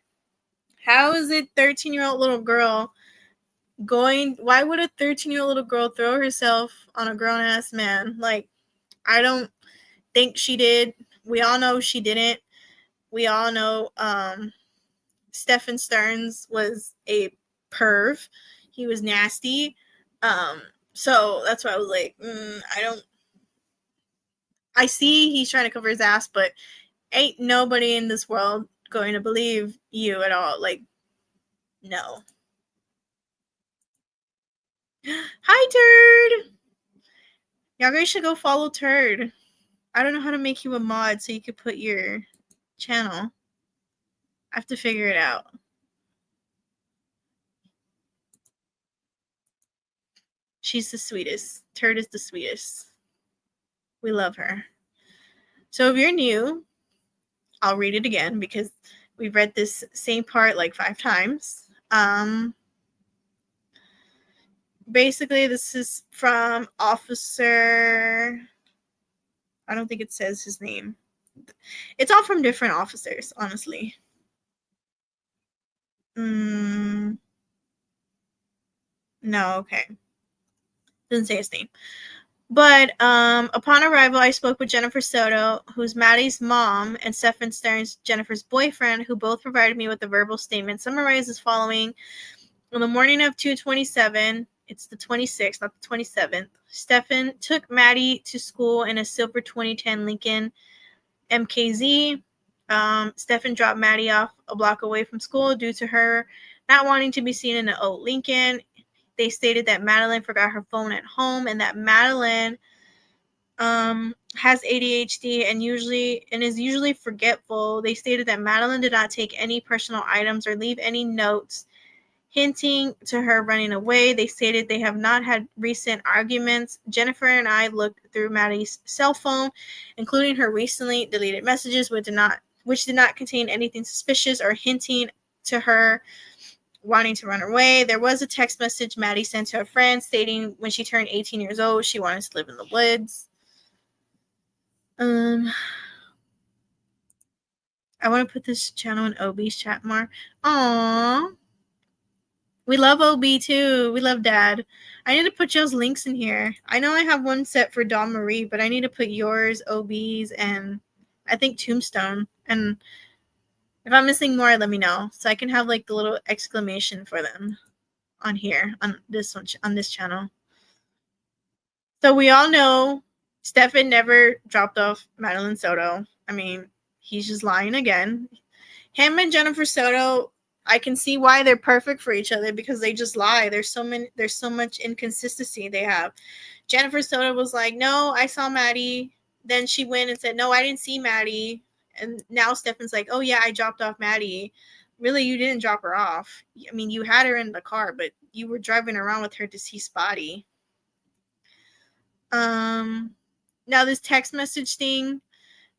how is it 13-year-old little girl why would a 13-year-old little girl throw herself on a grown-ass man? Like, I don't think she did. We all know she didn't. We all know Stephan Stearns was a perv. He was nasty. So that's why I was like, I see he's trying to cover his ass, but ain't nobody in this world going to believe you at all. Like, no. Hi, Turd. Y'all guys should go follow Turd. I don't know how to make you a mod so you could put your channel. I have to figure it out. She's the sweetest. Turd is the sweetest. We love her. So if you're new, I'll read it again because we've read this same part like 5 times. Basically, this is from Officer... I don't think it says his name. It's all from different officers, honestly. No, okay. Doesn't say his name. But upon arrival, I spoke with Jennifer Soto, who's Maddie's mom, and Stephan Stearns, Jennifer's boyfriend, who both provided me with a verbal statement summarized as following. On the morning of 2/27, it's the 26th, not the 27th, Stephan took Maddie to school in a silver 2010 Lincoln MKZ. Stephan dropped Maddie off a block away from school due to her not wanting to be seen in an old Lincoln. They stated that Madeline forgot her phone at home and that Madeline has ADHD and is usually forgetful. They stated that Madeline did not take any personal items or leave any notes hinting to her running away. They stated they have not had recent arguments. Jennifer and I looked through Maddie's cell phone, including her recently deleted messages, which did not contain anything suspicious or hinting to her wanting to run away. There was a text message Maddie sent to a friend stating when she turned 18 years old, she wanted to live in the woods. I want to put this channel in OB's chat more. Aww. We love OB too. We love Dad. I need to put y'all's links in here. I know I have one set for Dawn Marie, but I need to put yours, OB's, and I think Tombstone. And if I'm missing more, let me know so I can have like the little exclamation for them on here on this one, on this channel. So we all know Stephan never dropped off Madeline Soto. I mean, he's just lying again. Him and Jennifer Soto, I can see why they're perfect for each other because they just lie. There's so much inconsistency they have. Jennifer Soto was like, no, I saw Maddie. Then she went and said, no, I didn't see Maddie. And now Stephan's like, oh yeah, I dropped off Maddie. really, you didn't drop her off. I mean, you had her in the car, but you were driving around with her deceased body. Now this text message thing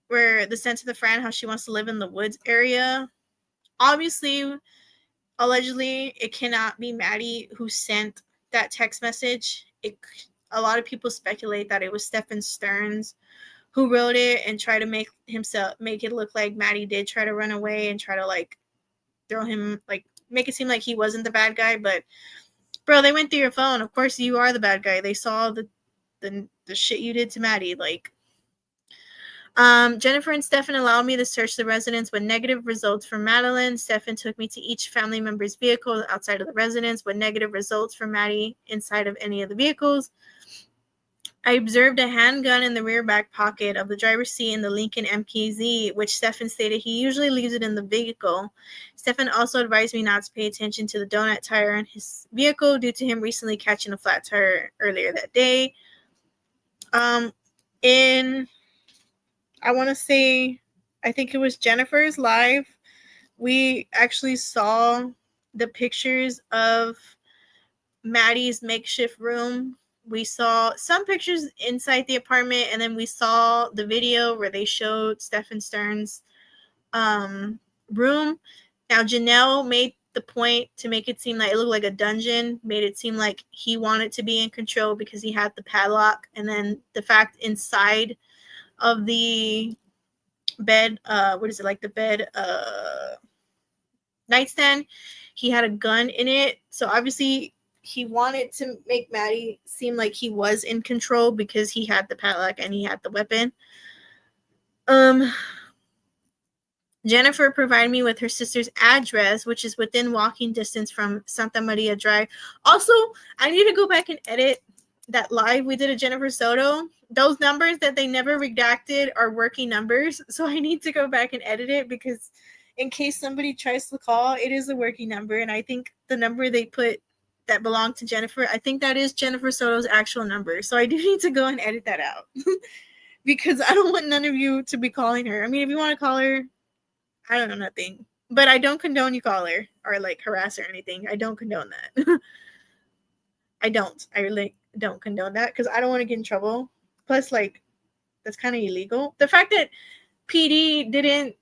where the sent to the friend how she wants to live in the woods area. Obviously, allegedly, it cannot be Maddie who sent that text message. A lot of people speculate that it was Stephan Stearns who wrote it and tried to make it look like Maddie did try to run away and try to like throw him, like make it seem like he wasn't the bad guy. But bro, they went through your phone. Of course you are the bad guy. They saw the shit you did to Maddie. Like, Jennifer and Stephan allowed me to search the residence with negative results for Madeline. Stephan took me to each family member's vehicle outside of the residence with negative results for Maddie inside of any of the vehicles. I observed a handgun in the rear back pocket of the driver's seat in the Lincoln MKZ, which Stephan stated he usually leaves it in the vehicle. Stephan also advised me not to pay attention to the donut tire in his vehicle due to him recently catching a flat tire earlier that day. I want to say, I think it was Jennifer's live, we actually saw the pictures of Maddie's makeshift room. We saw some pictures inside the apartment, and then we saw the video where they showed Stephan Stearns' room. Now, Janelle made the point to make it seem like it looked like a dungeon, made it seem like he wanted to be in control because he had the padlock, and then the fact inside of the bed, nightstand, he had a gun in it. So obviously he wanted to make Maddie seem like he was in control because he had the padlock and he had the weapon. Jennifer provided me with her sister's address, which is within walking distance from Santa Maria Drive. Also, I need to go back and edit that live we did at Jennifer Soto. Those numbers that they never redacted are working numbers. So I need to go back and edit it because in case somebody tries to call, it is a working number. And I think the number they put that belonged to Jennifer, I think that is Jennifer Soto's actual number. So I do need to go and edit that out because I don't want none of you to be calling her. I mean, if you want to call her, I don't know, nothing. But I don't condone you call her or like harass her or anything. I don't condone that. I really don't condone that because I don't want to get in trouble. Plus, like, that's kind of illegal. The fact that PD didn't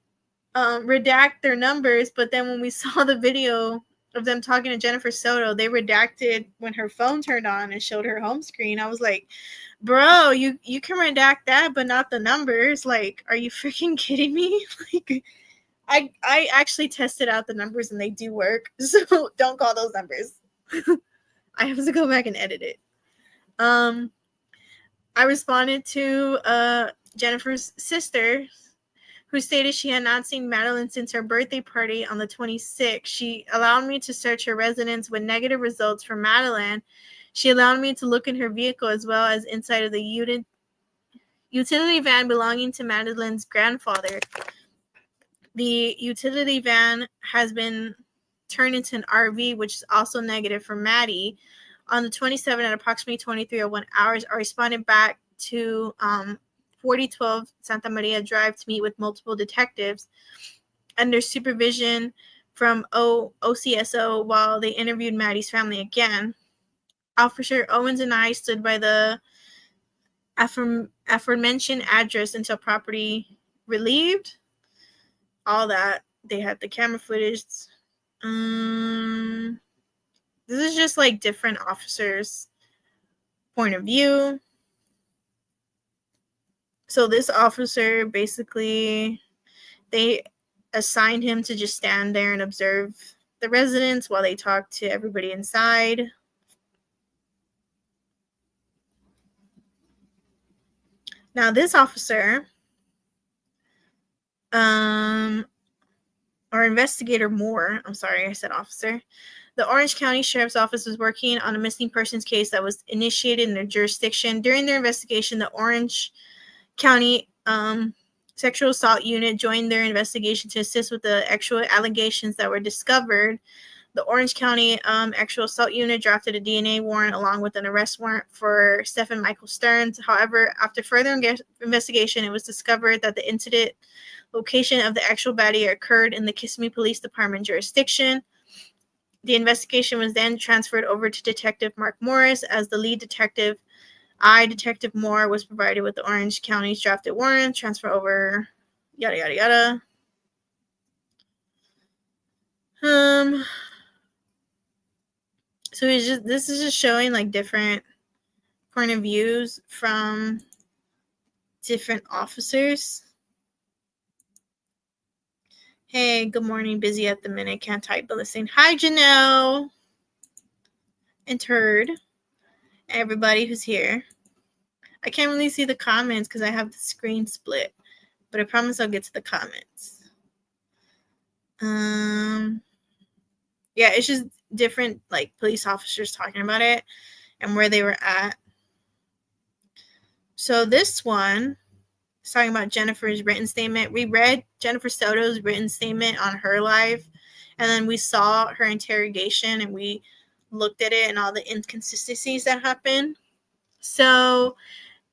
redact their numbers, but then when we saw the video of them talking to Jennifer Soto, they redacted when her phone turned on and showed her home screen. I was like, bro, you can redact that, but not the numbers. Like, are you freaking kidding me? Like, I actually tested out the numbers and they do work. So don't call those numbers. I have to go back and edit it. I responded to Jennifer's sister, who stated she had not seen Madeline since her birthday party on the 26th. She allowed me to search her residence with negative results for Madeline. She allowed me to look in her vehicle as well as inside of the utility van belonging to Madeline's grandfather. The utility van has been turned into an RV, which is also negative for Maddie. On the 27th at approximately 23:01 hours, I responded back to 4012 Santa Maria Drive to meet with multiple detectives under supervision from OCSO while they interviewed Maddie's family again. Officer Owens and I stood by the aforementioned address until property relieved. All that. They had the camera footage. This is just like different officers' point of view. So this officer, basically, they assigned him to just stand there and observe the residents while they talk to everybody inside. Now this officer, or investigator Moore, I'm sorry, I said officer. The Orange County Sheriff's Office was working on a missing persons case that was initiated in their jurisdiction. During their investigation, the Orange County Sexual Assault Unit joined their investigation to assist with the actual allegations that were discovered. The Orange County Sexual Assault Unit drafted a DNA warrant along with an arrest warrant for Stephan Michael Stearns. However, after further investigation, it was discovered that the incident location of the actual body occurred in the Kissimmee Police Department jurisdiction. The investigation was then transferred over to Detective Mark Morris as the lead detective. Detective Moore was provided with the Orange County's drafted warrant, transfer over, yada, yada, yada. So this is just showing like different point of views from different officers. Hey, good morning. Busy at the minute. Can't type, but listening. Hi, Janelle. And Turd. Everybody who's here. I can't really see the comments because I have the screen split. But I promise I'll get to the comments. Yeah, it's just different like police officers talking about it and where they were at. So this one is talking about Jennifer's written statement. We read Jennifer Soto's written statement on her live, and then we saw her interrogation and we looked at it and all the inconsistencies that happened. So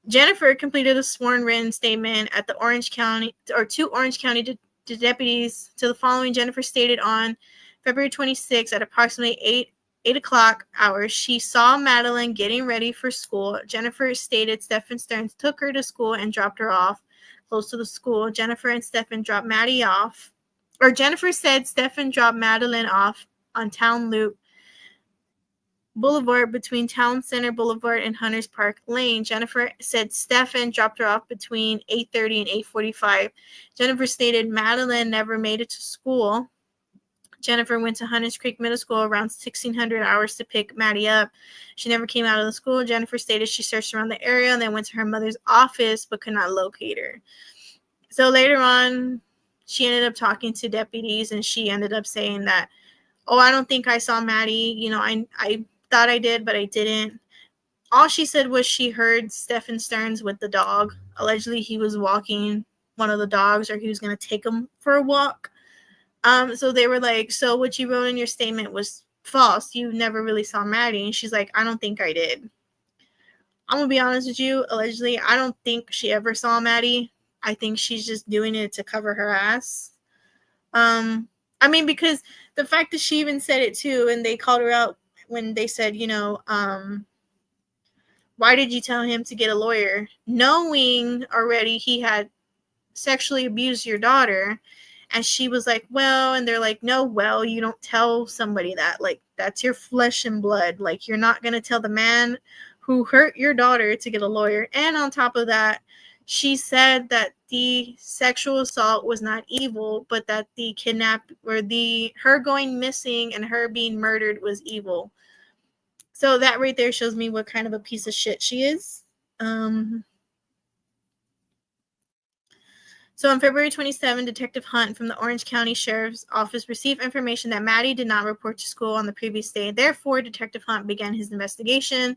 Jennifer completed a sworn written statement at the Orange County or to Orange County deputies to the following. Jennifer stated on February 26th at approximately 8 o'clock hours, she saw Madeline getting ready for school. Jennifer stated Stephan Stearns took her to school and dropped her off close to the school. Jennifer and Stephan dropped Maddie off. Or Jennifer said Stephan dropped Madeline off on Town Loop Boulevard between Town Center Boulevard and Hunters Park Lane. Jennifer said Stephan dropped her off between 8:30 and 8:45. Jennifer stated Madeline never made it to school. Jennifer went to Hunters Creek Middle School around 1600 hours to pick Maddie up. She never came out of the school. Jennifer stated she searched around the area and then went to her mother's office but could not locate her. So later on, she ended up talking to deputies and she ended up saying that, oh, I don't think I saw Maddie. You know, I thought I did, but I didn't. All she said was she heard Stephan Stearns with the dog. Allegedly, he was walking one of the dogs or he was going to take him for a walk. So they were like, so what you wrote in your statement was false. You never really saw Maddie. And she's like, I don't think I did. I'm going to be honest with you. Allegedly, I don't think she ever saw Maddie. I think she's just doing it to cover her ass. I mean, because the fact that she even said it too, and they called her out when they said, you know, why did you tell him to get a lawyer? Knowing already he had sexually abused your daughter. And she was like, well, and they're like, no, well, you don't tell somebody that. Like, that's your flesh and blood. Like, you're not going to tell the man who hurt your daughter to get a lawyer. And on top of that, she said that the sexual assault was not evil, but that the her going missing and her being murdered was evil. So that right there shows me what kind of a piece of shit she is. So on February 27, Detective Hunt from the Orange County Sheriff's Office received information that Maddie did not report to school on the previous day. Therefore, Detective Hunt began his investigation.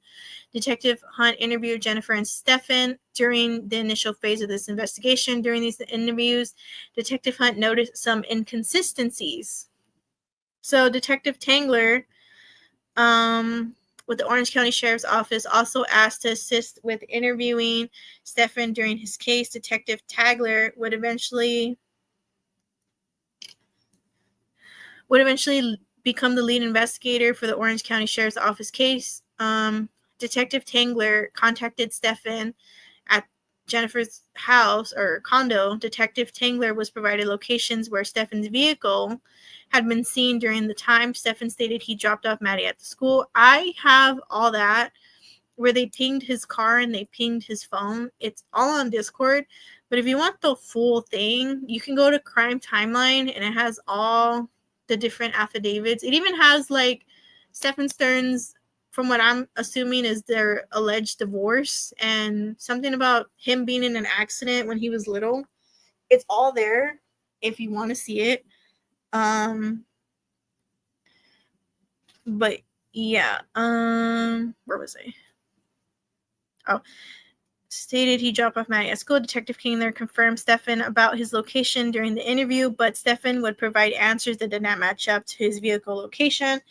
Detective Hunt interviewed Jennifer and Stephan during the initial phase of this investigation. During these interviews, Detective Hunt noticed some inconsistencies. So Detective Tangler, with the Orange County Sheriff's Office, also asked to assist with interviewing Stephan during his case. Detective Tagler would eventually become the lead investigator for the Orange County Sheriff's Office case. Detective Tangler contacted Stephan at Jennifer's house or condo. Detective Tangler was provided locations where Stephan's vehicle had been seen during the time. Stephan stated he dropped off Maddie at the school. I have all that where they pinged his car and they pinged his phone. It's all on Discord. But if you want the full thing, you can go to Crime Timeline and it has all the different affidavits. It even has like Stephan Stearns, from what I'm assuming is their alleged divorce and something about him being in an accident when he was little. It's all there if you want to see it. But yeah, where was I? Oh, stated he dropped off Maddie at school. Detective King there confirmed Stephan about his location during the interview, but Stephan would provide answers that did not match up to his vehicle location.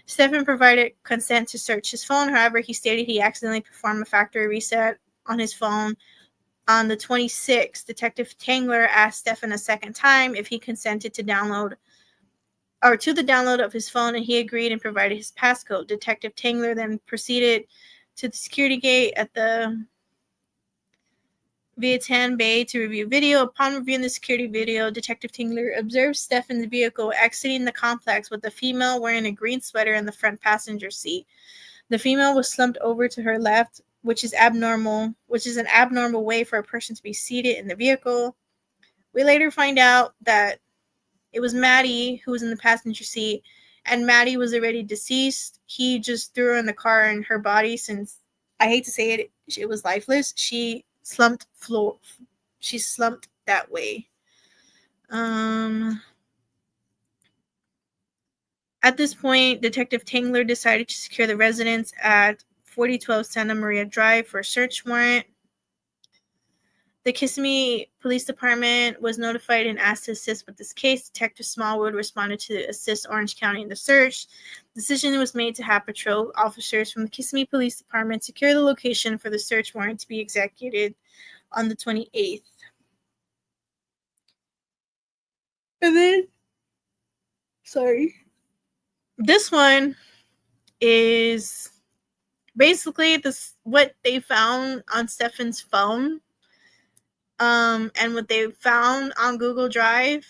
Stephan provided consent to search his phone. However, he stated he accidentally performed a factory reset on his phone On the 26th, Detective Tangler asked Stephan a second time if he consented to the download of his phone, and he agreed and provided his passcode. Detective Tangler then proceeded to the security gate at the Vietnam Bay to review video. Upon reviewing the security video, Detective Tangler observed Stephan's vehicle exiting the complex with a female wearing a green sweater in the front passenger seat. The female was slumped over to her left, which is an abnormal way for a person to be seated in the vehicle. We later find out that it was Maddie who was in the passenger seat, and Maddie was already deceased. He just threw her in the car, and her body, since I hate to say it, it was lifeless. She slumped that way. At this point, Detective Tangler decided to secure the residence at 4012 Santa Maria Drive for a search warrant. The Kissimmee Police Department was notified and asked to assist with this case. Detective Smallwood responded to assist Orange County in the search. The decision was made to have patrol officers from the Kissimmee Police Department secure the location for the search warrant to be executed on the 28th. And then, this one is basically what they found on Stephan's phone, and what they found on Google Drive.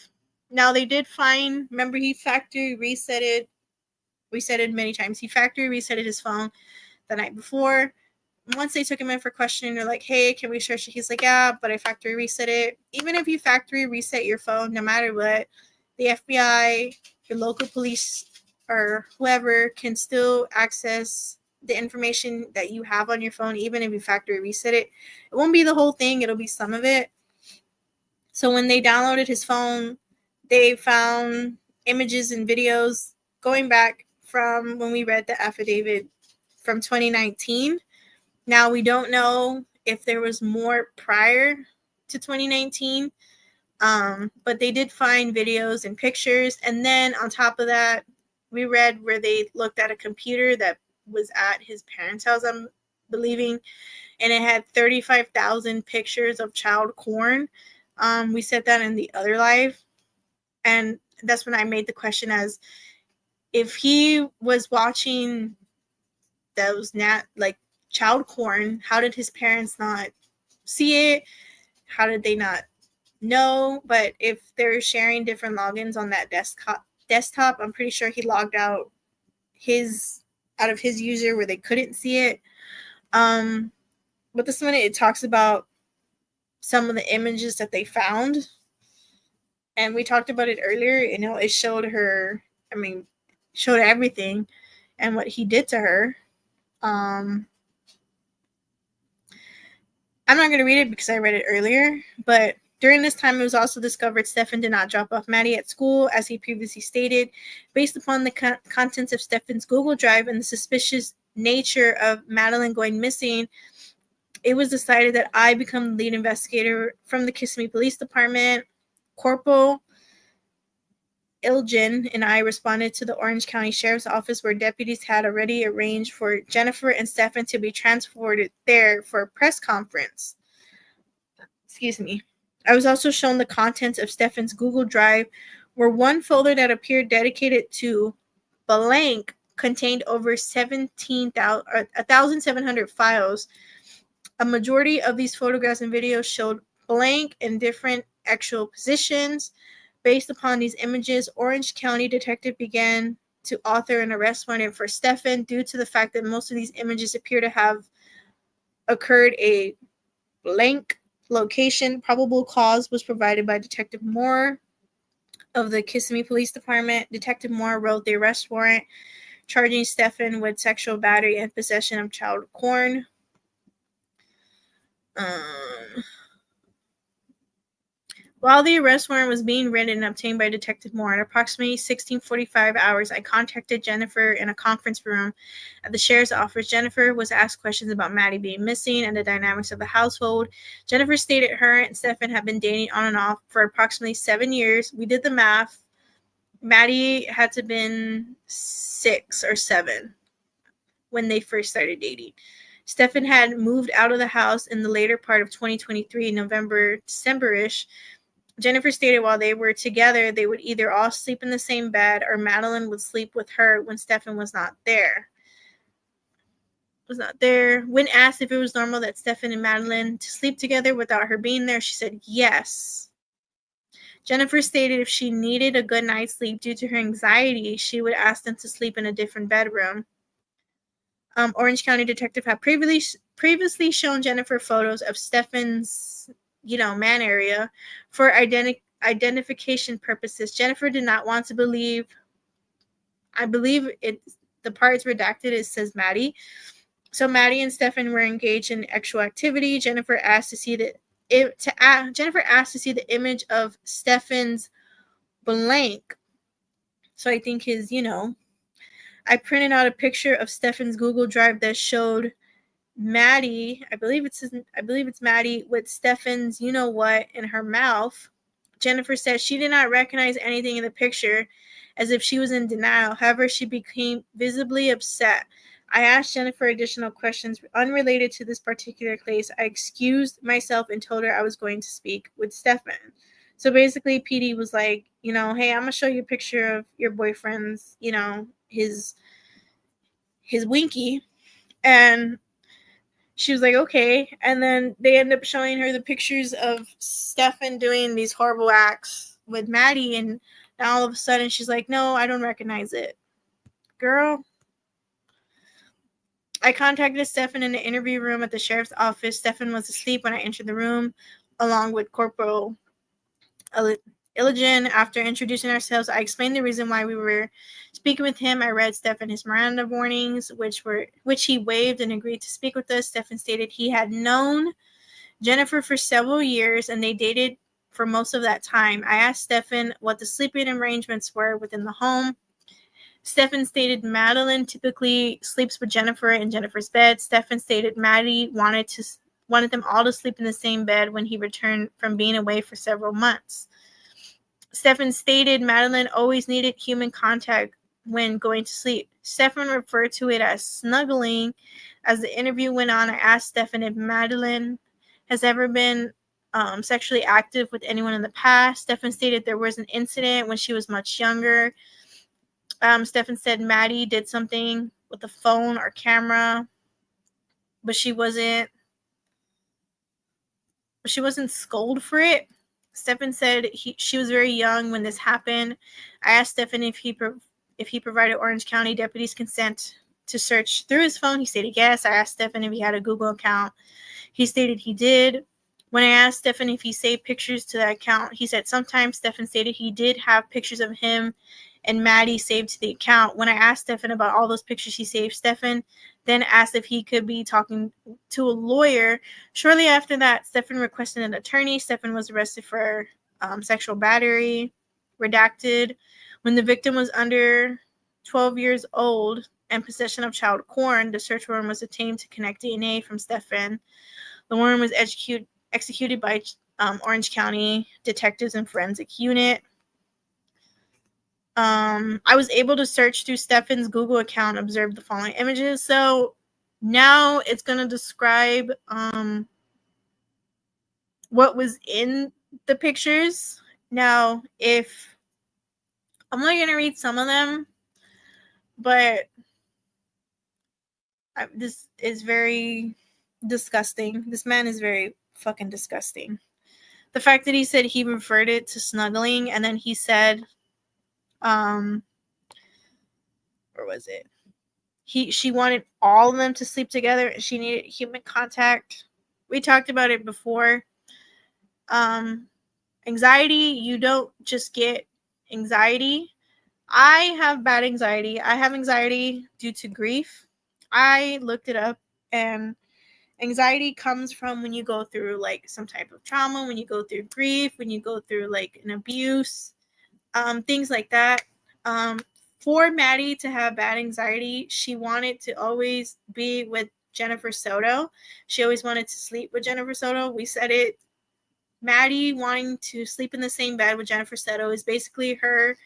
Now they did find, remember, he factory resetted many times. He factory resetted his phone the night before. Once they took him in for questioning, they're like, hey, can we search it? He's like, yeah, but I factory reset it. Even if you factory reset your phone, no matter what, the FBI, your local police, or whoever can still access the information that you have on your phone, even if you factory reset it. It won't be the whole thing. It'll be some of it. So when they downloaded his phone, they found images and videos going back from when we read the affidavit from 2019. Now, we don't know if there was more prior to 2019, but they did find videos and pictures. And then on top of that, we read where they looked at a computer that was at his parents' house, I'm believing, and it had 35,000 pictures of child porn. We said that in the other live, and that's when I made the question as if he was watching those child porn, how did his parents not see it? How did they not know? But if they're sharing different logins on that desktop, I'm pretty sure he logged out of his user where they couldn't see it. But this one, it talks about some of the images that they found, and we talked about it earlier. It showed her, showed everything and what he did to her. I'm not going to read it because I read it earlier, but during this time, it was also discovered Stephan did not drop off Maddie at school, as he previously stated. Based upon the contents of Stephan's Google Drive and the suspicious nature of Madeline going missing, it was decided that I become the lead investigator from the Kissimmee Police Department. Corporal Ilgen and I responded to the Orange County Sheriff's Office, where deputies had already arranged for Jennifer and Stephan to be transported there for a press conference. Excuse me. I was also shown the contents of Stephan's Google Drive, where one folder that appeared dedicated to blank contained over 1,700 files. A majority of these photographs and videos showed blank in different actual positions. Based upon these images, Orange County detective began to author an arrest warrant for Stephan due to the fact that most of these images appear to have occurred a blank location. Probable cause was provided by Detective Moore of the Kissimmee Police Department. Detective Moore wrote the arrest warrant charging Stephan with sexual battery and possession of child porn. While the arrest warrant was being written and obtained by Detective Moore, at approximately 16:45 hours, I contacted Jennifer in a conference room at the sheriff's office. Jennifer was asked questions about Maddie being missing and the dynamics of the household. Jennifer stated her and Stephan had been dating on and off for approximately 7 years. We did the math. Maddie had to have been 6 or 7 when they first started dating. Stephan had moved out of the house in the later part of 2023, November, December-ish. Jennifer stated while they were together, they would either all sleep in the same bed or Madeline would sleep with her when Stephan was not there. When asked if it was normal that Stephan and Madeline to sleep together without her being there, she said yes. Jennifer stated if she needed a good night's sleep due to her anxiety, she would ask them to sleep in a different bedroom. Orange County detective had previously shown Jennifer photos of Stephan's, man area for identification purposes. Jennifer did not want to believe. I believe the part it's redacted. It says Maddie. So Maddie and Stephan were engaged in sexual activity. Jennifer asked to see the image of Stephan's blank. So I think his, I printed out a picture of Stephan's Google Drive that showed Maddie, I believe it's Maddie with Stephan's what in her mouth. Jennifer said she did not recognize anything in the picture, as if she was in denial. However, she became visibly upset. I asked Jennifer additional questions unrelated to this particular case. I excused myself and told her I was going to speak with Stephan. So basically, PD was like, hey, I'm going to show you a picture of your boyfriend's, his winky. And she was like, okay. And then they end up showing her the pictures of Stephan doing these horrible acts with Maddie. And now all of a sudden she's like, no, I don't recognize it. Girl. I contacted Stephan in the interview room at the sheriff's office. Stephan was asleep when I entered the room, along with Corporal Iligen. After introducing ourselves, I explained the reason why we were speaking with him. I read Stephan his Miranda warnings, which he waived and agreed to speak with us. Stephan stated he had known Jennifer for several years and they dated for most of that time. I asked Stephan what the sleeping arrangements were within the home. Stephan stated Madeline typically sleeps with Jennifer in Jennifer's bed. Stephan stated Maddie wanted them all to sleep in the same bed when he returned from being away for several months. Stephan stated Madeline always needed human contact when going to sleep. Stephan referred to it as snuggling. As the interview went on, I asked Stephan if Madeline has ever been sexually active with anyone in the past. Stephan stated there was an incident when she was much younger. Stephan said Maddie did something with the phone or camera, but she wasn't scolded for it. Stephan said she was very young when this happened. I asked Stephan if he provided Orange County deputies consent to search through his phone. He stated yes. I asked Stephan if he had a Google account. He stated he did. When I asked Stephan if he saved pictures to that account, he said sometimes. Stephan stated he did have pictures of him and Maddie saved to the account. When I asked Stephan about all those pictures he saved, Stephan then asked if he could be talking to a lawyer. Shortly after that, Stephan requested an attorney. Stephan was arrested for sexual battery, redacted. When the victim was under 12 years old and possession of child porn, the search warrant was obtained to connect DNA from Stephan. The warrant was executed by Orange County detectives and forensic unit. I was able to search through Stephan's Google account, observe the following images. So now it's going to describe what was in the pictures. Now, if I'm only going to read some of them, but this is very disgusting. This man is very fucking disgusting. The fact that he said he referred it to snuggling, and then he said, where was it? She wanted all of them to sleep together and she needed human contact. We talked about it before. Anxiety, you don't just get anxiety. I have bad anxiety. I have anxiety due to grief. I looked it up, and anxiety comes from when you go through like some type of trauma, when you go through grief, when you go through like an abuse, things like that. For Maddie to have bad anxiety, she wanted to always be with Jennifer Soto. She always wanted to sleep with Jennifer Soto. We said it. Maddie wanting to sleep in the same bed with Jennifer Soto is basically her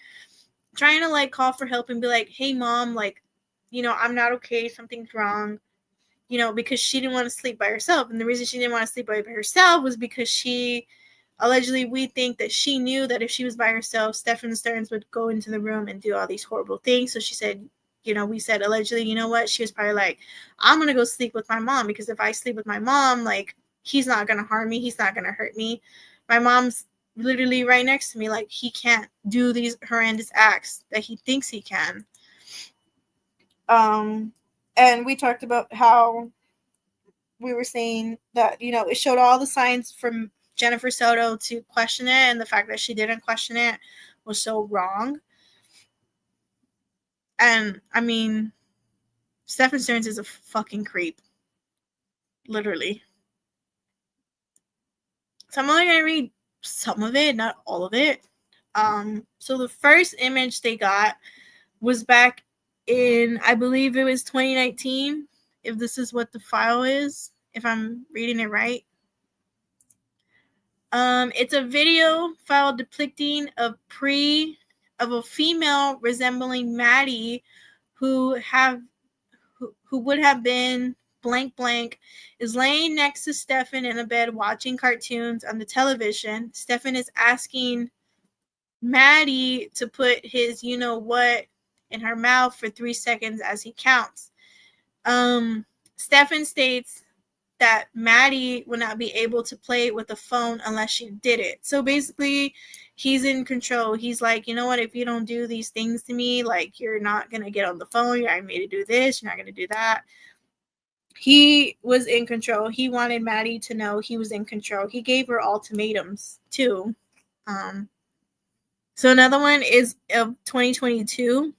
trying to like call for help and be like, hey mom, like, I'm not okay. Something's wrong. because she didn't want to sleep by herself. And the reason she didn't want to sleep by herself was because we think that she knew that if she was by herself, Stephan Stearns would go into the room and do all these horrible things. So she said, we said allegedly, you know what? She was probably like, I'm going to go sleep with my mom, because if I sleep with my mom, like, he's not going to harm me. He's not going to hurt me. My mom's literally right next to me. Like, he can't do these horrendous acts that he thinks he can. And we talked about how we were saying that, it showed all the signs from Jennifer Soto to question it, and the fact that she didn't question it was so wrong. And I mean, Stephan Stearns is a fucking creep. Literally. So I'm only going to read some of it, not all of it. So the first image they got was back in, I believe it was 2019, if this is what the file is, if I'm reading it right. It's a video file depicting a a female resembling Maddie who would have been blank blank is laying next to Stephan in a bed watching cartoons on the television. Stephan is asking Maddie to put his what in her mouth for 3 seconds as he counts. Stephan states that Maddie would not be able to play with the phone unless she did it. So basically, he's in control. He's like, you know what? If you don't do these things to me, like, you're not going to get on the phone. You're not going to do this. You're not going to do that. He was in control. He wanted Maddie to know he was in control. He gave her ultimatums, too. So another one is of 2022.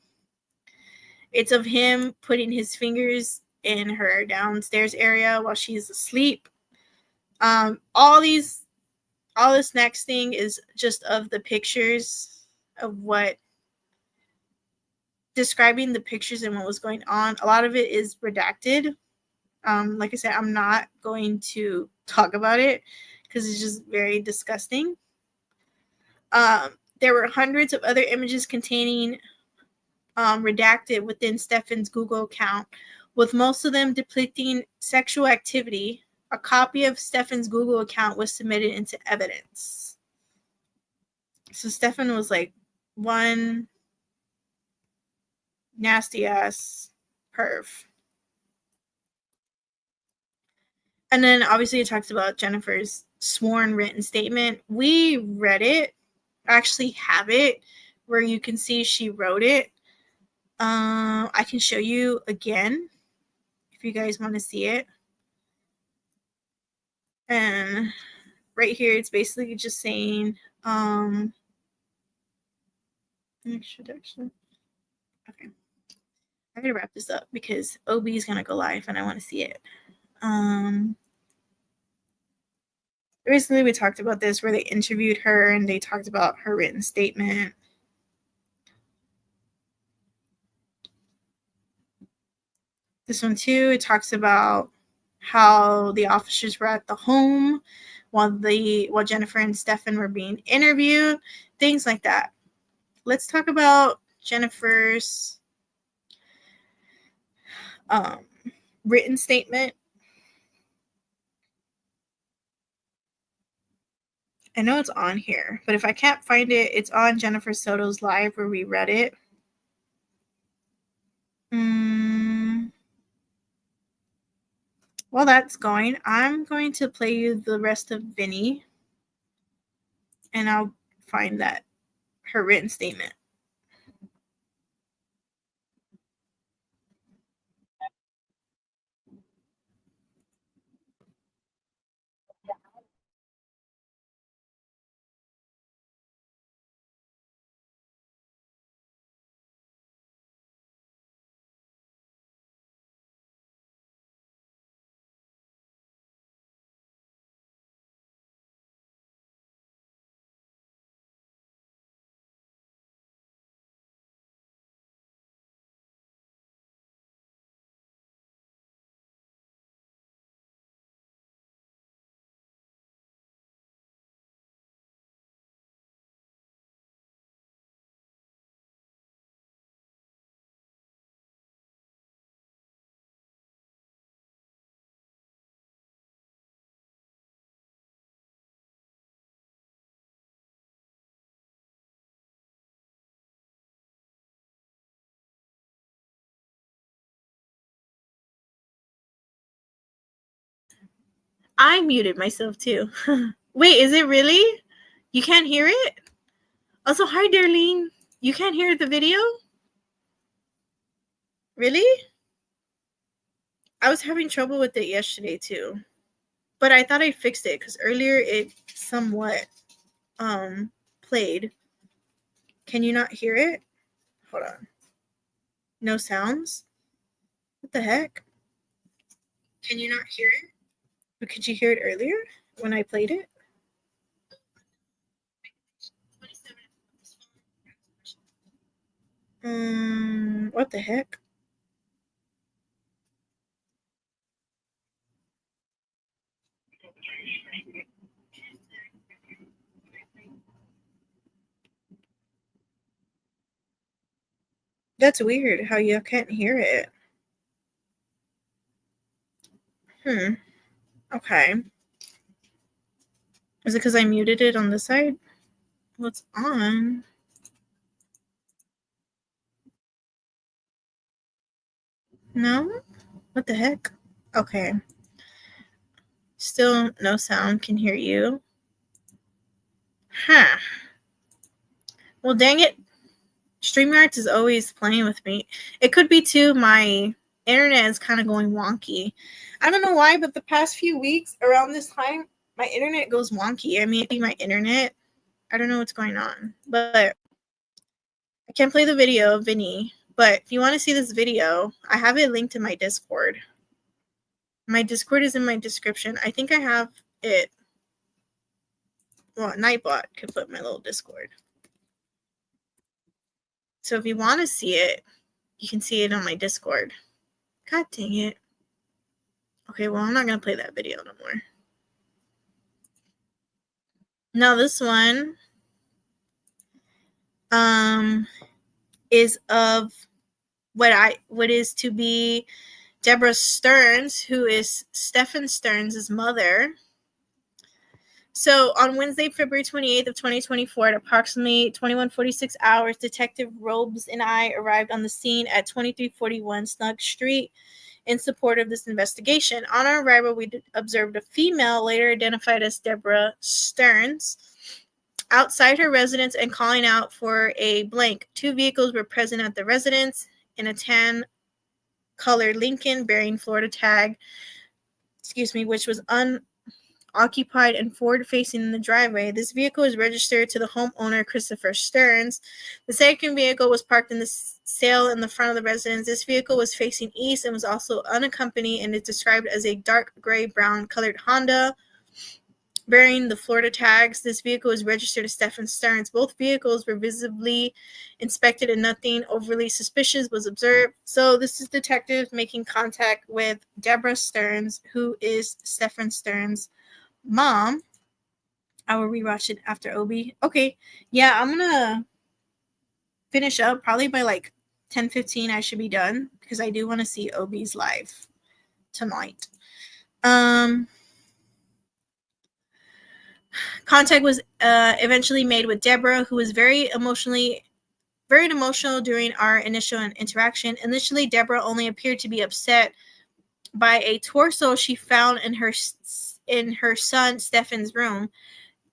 It's of him putting his fingers in her downstairs area while she's asleep. All this next thing is just of the pictures of what describing the pictures and what was going on. A lot of it is redacted. Like I said, I'm not going to talk about it because it's just very disgusting. There were hundreds of other images containing redacted within Stephan's Google account, with most of them depicting sexual activity. A copy of Stephan's Google account was submitted into evidence. So Stephan was like one nasty ass perv. And then obviously it talks about Jennifer's sworn written statement. We read it. I actually have it where you can see she wrote it. I can show you again if you guys want to see it. And right here, it's basically just saying, introduction. Okay. I'm going to wrap this up because OB is going to go live and I want to see it. Recently, we talked about this where they interviewed her and they talked about her written statement. This one, too, it talks about how the officers were at the home while Jennifer and Stephan were being interviewed, things like that. Let's talk about Jennifer's written statement. I know it's on here, but if I can't find it, it's on Jennifer Soto's live where we read it. While that's going, I'm going to play you the rest of Vinny, and I'll find her written statement. I muted myself too. Wait, is it really? You can't hear it? Also, hi, Darlene. You can't hear the video? Really? I was having trouble with it yesterday too. But I thought I fixed it because earlier it somewhat played. Can you not hear it? Hold on. No sounds? What the heck? Can you not hear it? But could you hear it earlier when I played it? What the heck? That's weird how you can't hear it. Okay. Is it because I muted it on this side? What's on? No? What the heck? Okay. Still no sound. Can hear you. Huh. Well, dang it. StreamYard is always playing with me. It could be too my internet is kind of going wonky. I don't know why, but the past few weeks around this time, my internet goes wonky. I mean, it'd be my internet. I don't know what's going on, but I can't play the video of Vinny. But if you want to see this video, I have it linked in my Discord. My Discord is in my description. I think I have it. Well, Nightbot could put my little Discord. So if you want to see it, you can see it on my Discord. God dang it. Okay, well, I'm not going to play that video no more. Now this one is of what is to be Deborah Stearns, who is Stephan Stearns' mother. So on Wednesday, February 28th of 2024, at approximately 21:46 hours, Detective Robes and I arrived on the scene at 2341 Snug Street in support of this investigation. On our arrival, we observed a female, later identified as Deborah Stearns, outside her residence and calling out for a blank. 2 vehicles were present at the residence. In a tan-colored Lincoln bearing Florida tag, which was unoccupied and forward-facing in the driveway. This vehicle is registered to the homeowner, Christopher Stearns. The second vehicle was parked in the sale in the front of the residence. This vehicle was facing east and was also unaccompanied and is described as a dark gray-brown colored Honda bearing the Florida tags. This vehicle is registered to Stephan Stearns. Both vehicles were visibly inspected and nothing overly suspicious was observed. So this is detective making contact with Deborah Stearns, who is Stephan Stearns' mom. I will rewatch it after Obi. Okay, yeah, I'm gonna finish up probably by like 10:15. I should be done because I do want to see Obi's live tonight. Contact was eventually made with Deborah, who was very emotional during our initial interaction. Initially, Deborah only appeared to be upset by a torso she found in her son Stephan's room.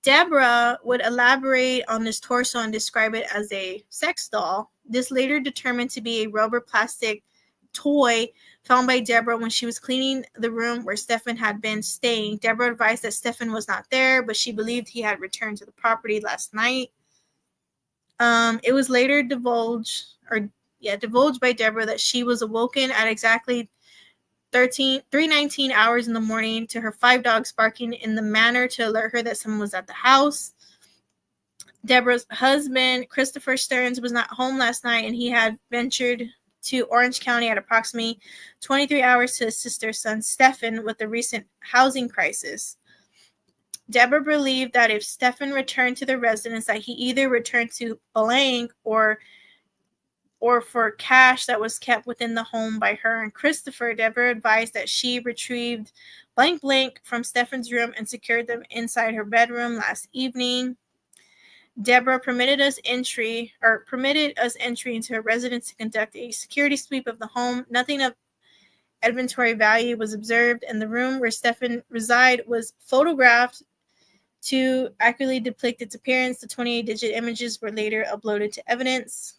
Deborah would elaborate on this torso and describe it as a sex doll. This later determined to be a rubber plastic toy found by Deborah when she was cleaning the room where Stephan had been staying. Deborah advised that Stephan was not there, but she believed he had returned to the property last night. It was later divulged by Deborah that she was awoken at exactly 3:19 hours in the morning to her 5 dogs barking in the manner to alert her that someone was at the house. Deborah's husband, Christopher Stearns, was not home last night, and he had ventured to Orange County at approximately 23 hours to assist their son Stephan with the recent housing crisis. Deborah believed that if Stephan returned to the residence, that he either returned to blank or for cash that was kept within the home by her and Christopher. Deborah advised that she retrieved blank from Stephan's room and secured them inside her bedroom last evening. Deborah permitted us entry into her residence to conduct a security sweep of the home. Nothing of inventory value was observed, and the room where Stephan resided was photographed to accurately depict its appearance. The 28-digit images were later uploaded to evidence.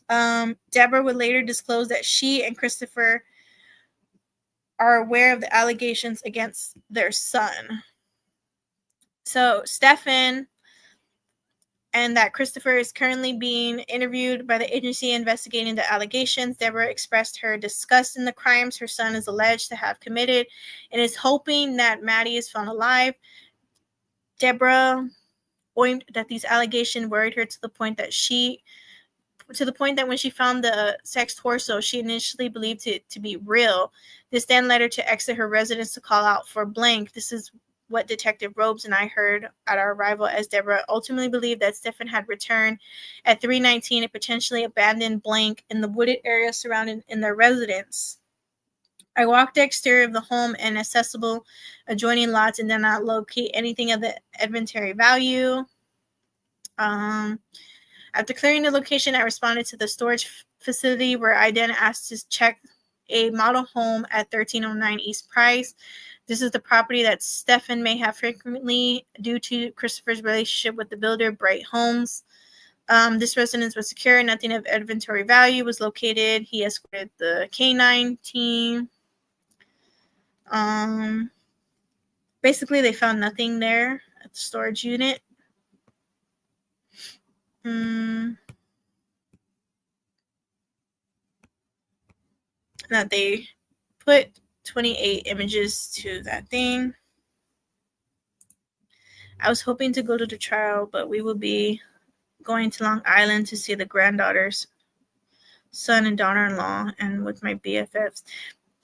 Deborah would later disclose that she and Christopher are aware of the allegations against their son. So Stephan and that Christopher is currently being interviewed by the agency investigating the allegations. Deborah expressed her disgust in the crimes her son is alleged to have committed and is hoping that Maddie is found alive. Deborah pointed that these allegations worried her to the point that when she found the sex torso, she initially believed it to be real. This then led her to exit her residence to call out for blank. This is what Detective Robes and I heard at our arrival, as Deborah ultimately believed that Stephan had returned at 319 a potentially abandoned blank in the wooded area surrounding in their residence. I walked the exterior of the home and accessible adjoining lots and did not locate anything of the inventory value. After clearing the location, I responded to the storage facility where I then asked to check a model home at 1309 East Price. This is the property that Stephan may have frequently due to Christopher's relationship with the builder, Bright Homes. This residence was secure. Nothing of inventory value was located. He escorted the K9 team. Basically, they found nothing there at the storage unit. That they put 28 images to that thing. I was hoping to go to the trial, but we will be going to Long Island to see the granddaughter's son and daughter-in-law and with my BFFs.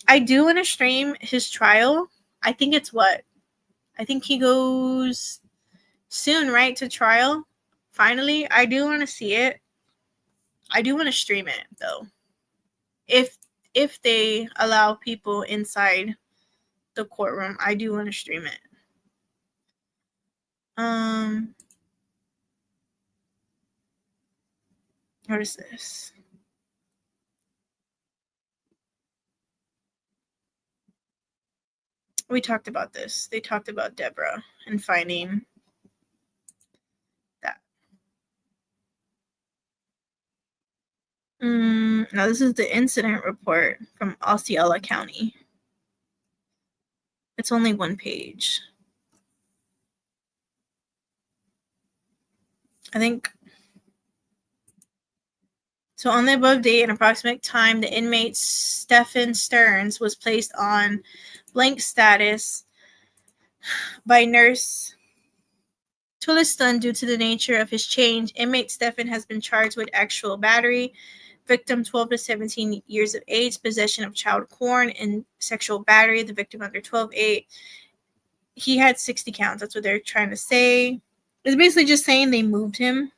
I do want to stream his trial. I think he goes soon, right, to trial? Finally, I do want to see it. I do want to stream it, though. If they allow people inside the courtroom, I do want to stream it. What is this? We talked about this. They talked about Deborah and finding that. Now this is the incident report from Osceola County. It's only one page. I think. So on the above date and approximate time, the inmate Stephan Stearns was placed on blank status by nurse Tulliston due to the nature of his change. Inmate Stephan has been charged with actual battery, victim 12 to 17 years of age, possession of child porn, and sexual battery, the victim under 12-8. He had 60 counts. That's what they're trying to say. It's basically just saying they moved him.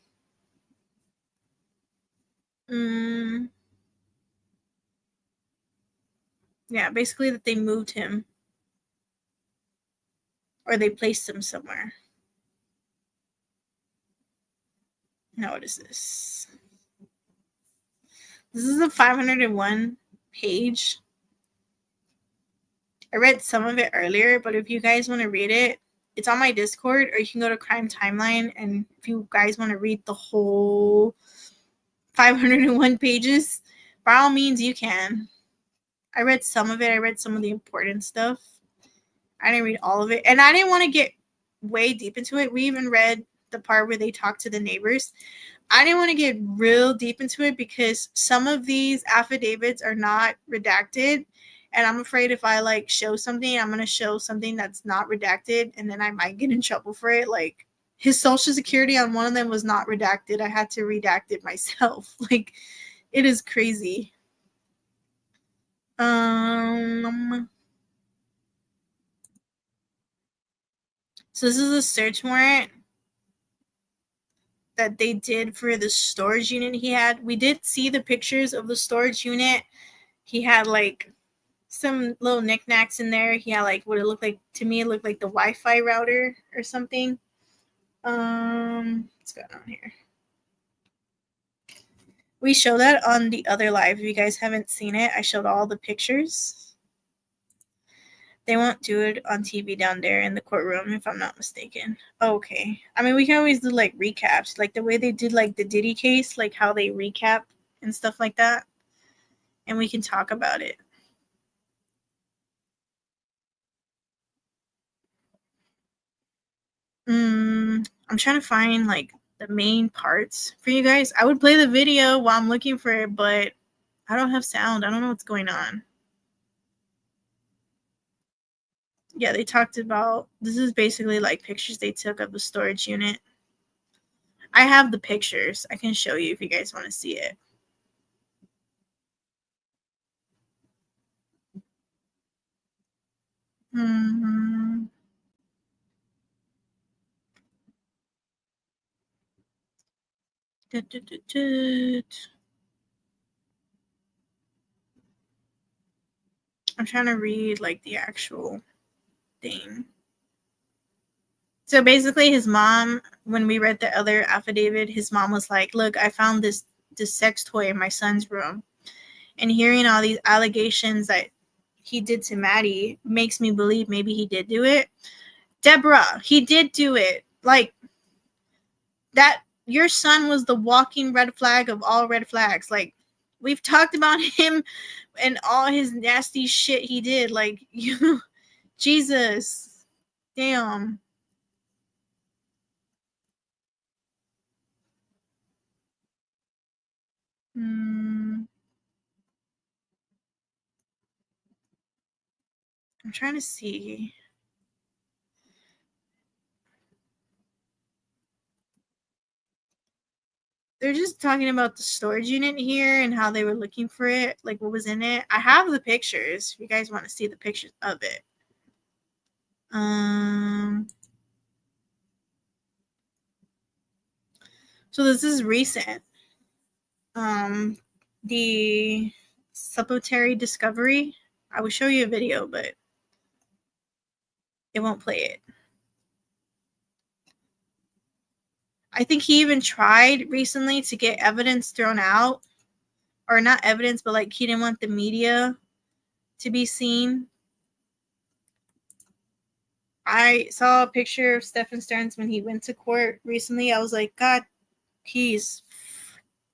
Yeah, basically that they moved him. Or they placed him somewhere. Now what is this? This is a 501 page. I read some of it earlier, but if you guys want to read it, it's on my Discord, or you can go to Crime Timeline, and if you guys want to read the whole 501 pages, by all means, you can. I read some of it. I read some of the important stuff. I didn't read all of it, and I didn't want to get way deep into it. We even read the part where they talk to the neighbors. I didn't want to get real deep into it because some of these affidavits are not redacted. And I'm afraid if I show something, I'm going to show something that's not redacted, and then I might get in trouble for it. Like his social security on one of them was not redacted. I had to redact it myself. It is crazy. So this is a search warrant that they did for the storage unit he had. We did see the pictures of the storage unit. He had some little knickknacks in there. He had what it looked like to me. It looked like the Wi-Fi router or something. What's going on here? We show that on the other live. If you guys haven't seen it, I showed all the pictures. They won't do it on TV down there in the courtroom, if I'm not mistaken. Okay. I mean, we can always do, like, recaps. Like, the way they did, like, the Diddy case, like, how they recap and stuff like that. And we can talk about it. I'm trying to find, like, the main parts for you guys. I would play the video while I'm looking for it, but I don't have sound. I don't know what's going on. Yeah, they talked about, this is basically like pictures they took of the storage unit. I have the pictures. I can show you if you guys want to see it. Mm-hmm. I'm trying to read like the actual thing. So basically his mom, when we read the other affidavit, his mom was like, look, I found this sex toy in my son's room. And hearing all these allegations that he did to Maddie makes me believe maybe he did do it. Deborah, he did do it. Like, that, your son was the walking red flag of all red flags. Like, we've talked about him and all his nasty shit he did. Like, you, Jesus, damn. I'm trying to see. They're just talking about the storage unit here and how they were looking for it, like what was in it. I have the pictures if you guys want to see the pictures of it. So this is recent. The supplementary discovery. I will show you a video, but it won't play it. I think he even tried recently to get evidence thrown out, or not evidence, but like he didn't want the media to be seen. I saw a picture of Stephan Stearns when he went to court recently. I was like, God, he's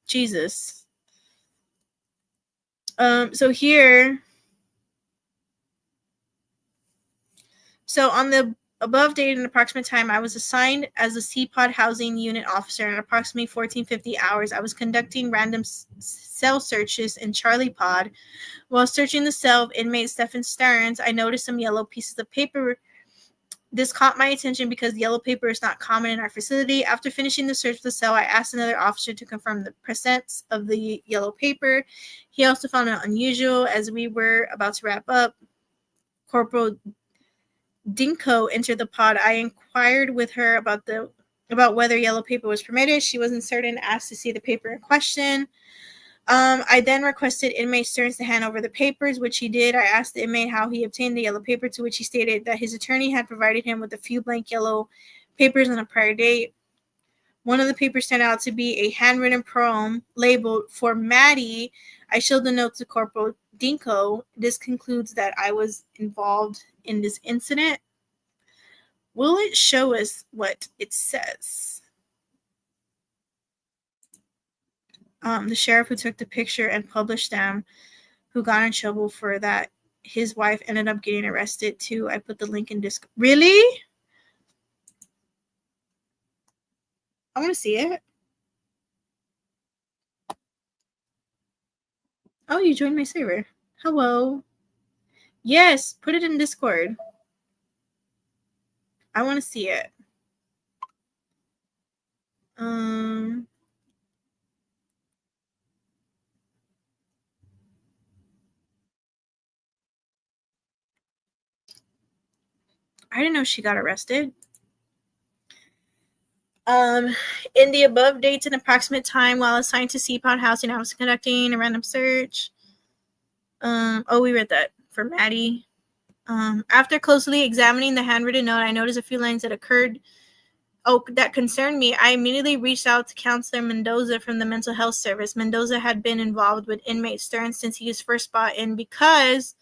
Jesus. So here, so on the above dated and approximate time, I was assigned as a CPOD housing unit officer. At approximately 1450 hours, I was conducting random cell searches in Charlie Pod. While searching the cell of inmate Stephan Stearns, I noticed some yellow pieces of paper. This caught my attention because yellow paper is not common in our facility. After finishing the search of the cell, I asked another officer to confirm the presence of the yellow paper. He also found it unusual. As we were about to wrap up, Corporal Dinko entered the pod. I inquired with her about whether yellow paper was permitted. She wasn't certain, asked to see the paper in question. I then requested inmate Stearns to hand over the papers, which he did. I asked the inmate how he obtained the yellow paper, to which he stated that his attorney had provided him with a few blank yellow papers on a prior date. One of the papers turned out to be a handwritten poem labeled "For Maddie." I showed the note to Corporal Dinko. This concludes that I was involved in this incident. Will it show us what it says? The sheriff who took the picture and published them, who got in trouble for that, his wife ended up getting arrested too. I put the link in Discord. Really? I want to see it. Oh, you joined my server. Hello. Yes, put it in Discord. I want to see it. I didn't know she got arrested. In the above dates and approximate time while assigned to CPOD housing, I was conducting a random search. We read that for Maddie. After closely examining the handwritten note, I noticed a few lines that concerned me. I immediately reached out to Counselor Mendoza from the Mental Health Service. Mendoza had been involved with inmate Stearns since he was first brought in because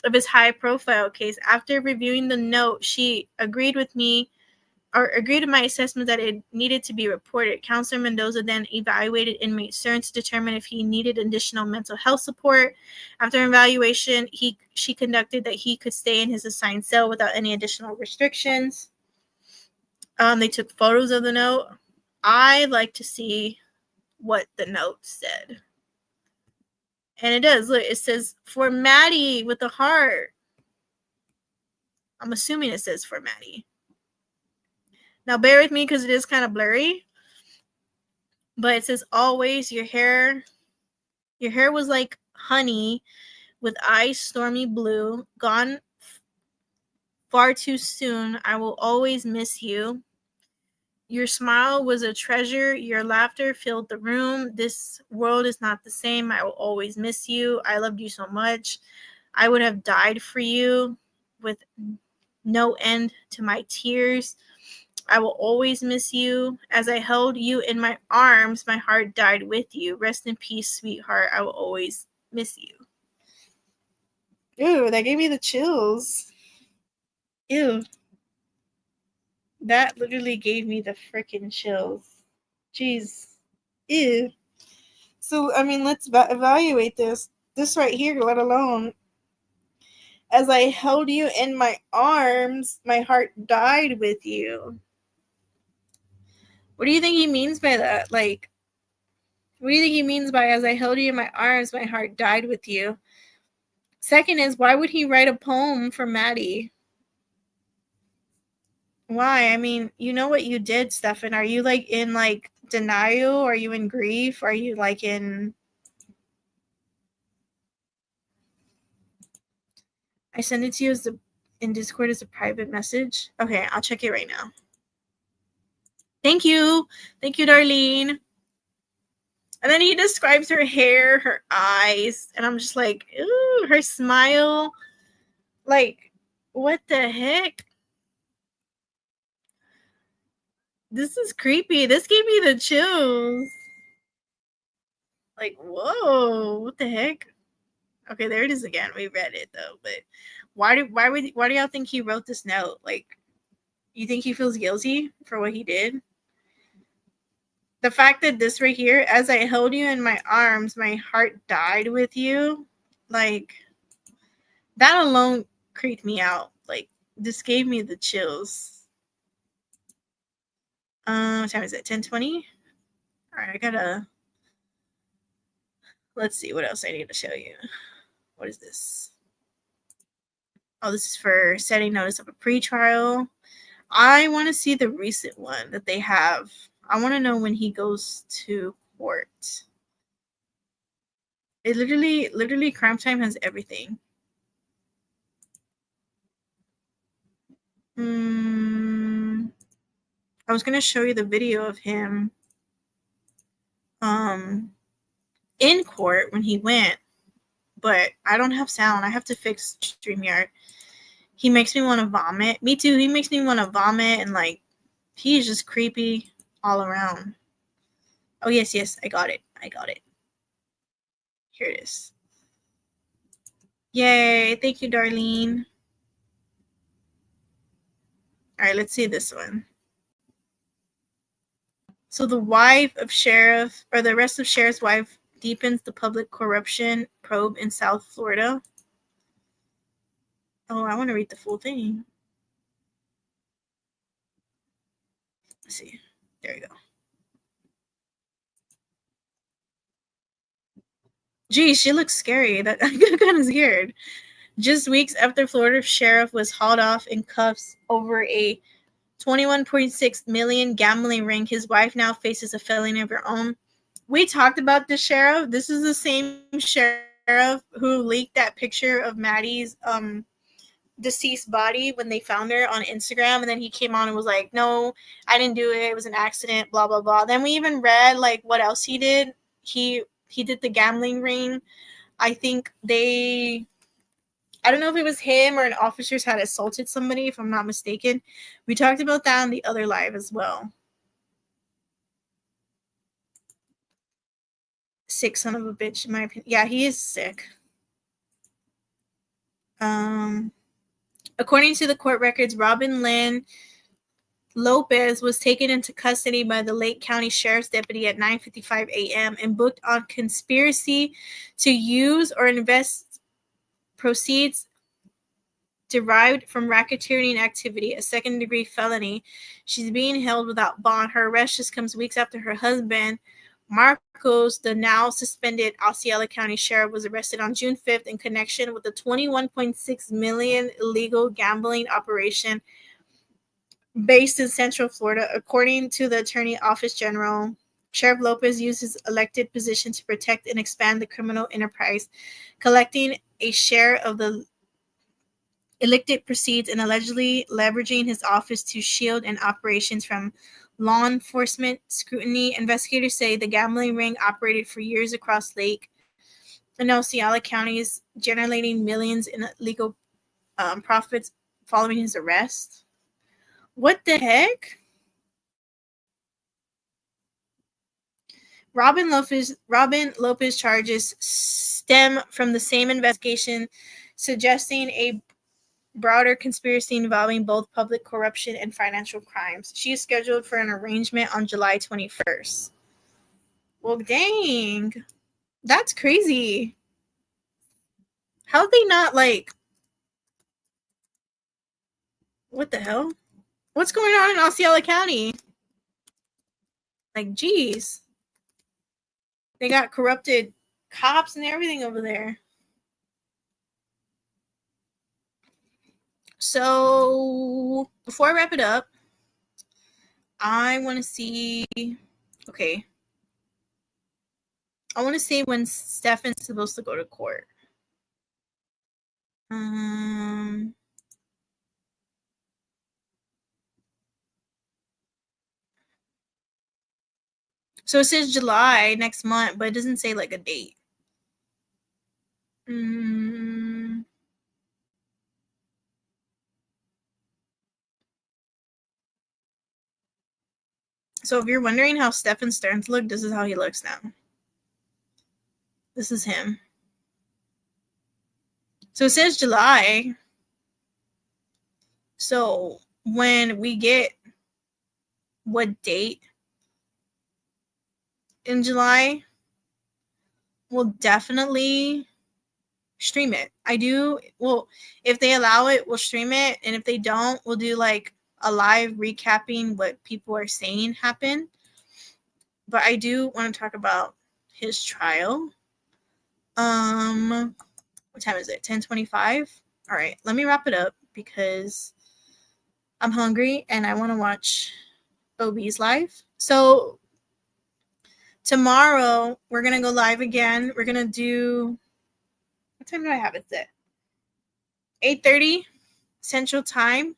of his high-profile case. After reviewing the note, she agreed with me or agreed to my assessment that it needed to be reported. Counselor Mendoza then evaluated inmate Stern to determine if he needed additional mental health support. After evaluation, she conducted that he could stay in his assigned cell without any additional restrictions. They took photos of the note. I like to see what the note said. And it does. Look, it says, for Maddie with a heart. I'm assuming it says for Maddie. Now, bear with me because it is kind of blurry. But it says, always, your hair was like honey with eyes stormy blue. Gone far too soon. I will always miss you. Your smile was a treasure. Your laughter filled the room. This world is not the same. I will always miss you. I loved you so much. I would have died for you with no end to my tears. I will always miss you. As I held you in my arms, my heart died with you. Rest in peace, sweetheart. I will always miss you. Ew, that gave me the chills. Ew. That literally gave me the freaking chills. Jeez. Ew. So, I mean, let's evaluate this. This right here, let alone. As I held you in my arms, my heart died with you. What do you think he means by that? Like, what do you think he means by as I held you in my arms, my heart died with you? Second is, why would he write a poem for Maddie? Why? I mean, you know what you did, Stephan. Are you like in like denial? Are you in grief? Are you like in... I send it to you in Discord as a private message. Okay, I'll check it right now. Thank you. Thank you, Darlene. And then he describes her hair, her eyes, and I'm just like, ooh, her smile. Like, what the heck? This is creepy. This gave me the chills. Like, whoa, what the heck? Okay, there it is again. We read it though, but why do y'all think he wrote this note? Like, you think he feels guilty for what he did? The fact that this right here, as I held you in my arms, my heart died with you, like, that alone creeped me out. Like, this gave me the chills. What time is it? 10:20? All right, I gotta... Let's see what else I need to show you. What is this? Oh, this is for setting notice of a pretrial. I want to see the recent one that they have. I want to know when he goes to court. It literally, Crime Time has everything. I was going to show you the video of him in court when he went, but I don't have sound. I have to fix StreamYard. He makes me want to vomit. Me too. He makes me want to vomit, and like, he's just creepy all around. Oh, yes. I got it. Here it is. Yay. Thank you, Darlene. All right, let's see this one. So the wife of sheriff, or the arrest of sheriff's wife, deepens the public corruption probe in South Florida. Oh, I want to read the full thing. Let's see. There we go. Geez, she looks scary. That I got kind of scared. Just weeks after Florida sheriff was hauled off in cuffs over a $21.6 million gambling ring, his wife now faces a felony of her own. We talked about the sheriff. This is the same sheriff who leaked that picture of Maddie's deceased body when they found her on Instagram, and then he came on and was like, no, I didn't do it. It was an accident, blah, blah, blah. Then we even read like what else he did. He did the gambling ring. I think I don't know if it was him or an officers had assaulted somebody, if I'm not mistaken. We talked about that on the other live as well. Sick son of a bitch, in my opinion. Yeah, he is sick. According to the court records, Robin Lynn Lopez was taken into custody by the Lake County Sheriff's deputy at 9:55 a.m. and booked on conspiracy to use or invest proceeds derived from racketeering activity, a second-degree felony. She's being held without bond. Her arrest just comes weeks after her husband, Marcos, the now suspended Osceola County Sheriff, was arrested on June 5th in connection with the $21.6 million illegal gambling operation based in Central Florida. According to the Attorney Office General, Sheriff Lopez used his elected position to protect and expand the criminal enterprise, collecting a share of the illicit proceeds and allegedly leveraging his office to shield an operations from law enforcement scrutiny. Investigators say the gambling ring operated for years across Lake and Osceola counties, generating millions in legal profits following his arrest. What the heck? Robin Lopez charges stem from the same investigation, suggesting a broader conspiracy involving both public corruption and financial crimes. She is scheduled for an arraignment on July 21st. Well, dang. That's crazy. How they not what the hell? What's going on in Osceola County? Geez. They got corrupted cops and everything over there. So, before I wrap it up, I want to see... Okay. I want to see when Stephan's supposed to go to court. So it says July next month, but it doesn't say a date. So if you're wondering how Stephan Stearns looked, this is how he looks now. This is him. So it says July. So when we get what date in July, we'll definitely stream it. If they allow it, we'll stream it. And if they don't, we'll do a live recapping what people are saying happened. But I do want to talk about his trial. What time is it? 10:25. All right, let me wrap it up because I'm hungry and I want to watch OB's live. So tomorrow we're gonna go live again. We're gonna do, what time do I have it set? 8:30 Central Time.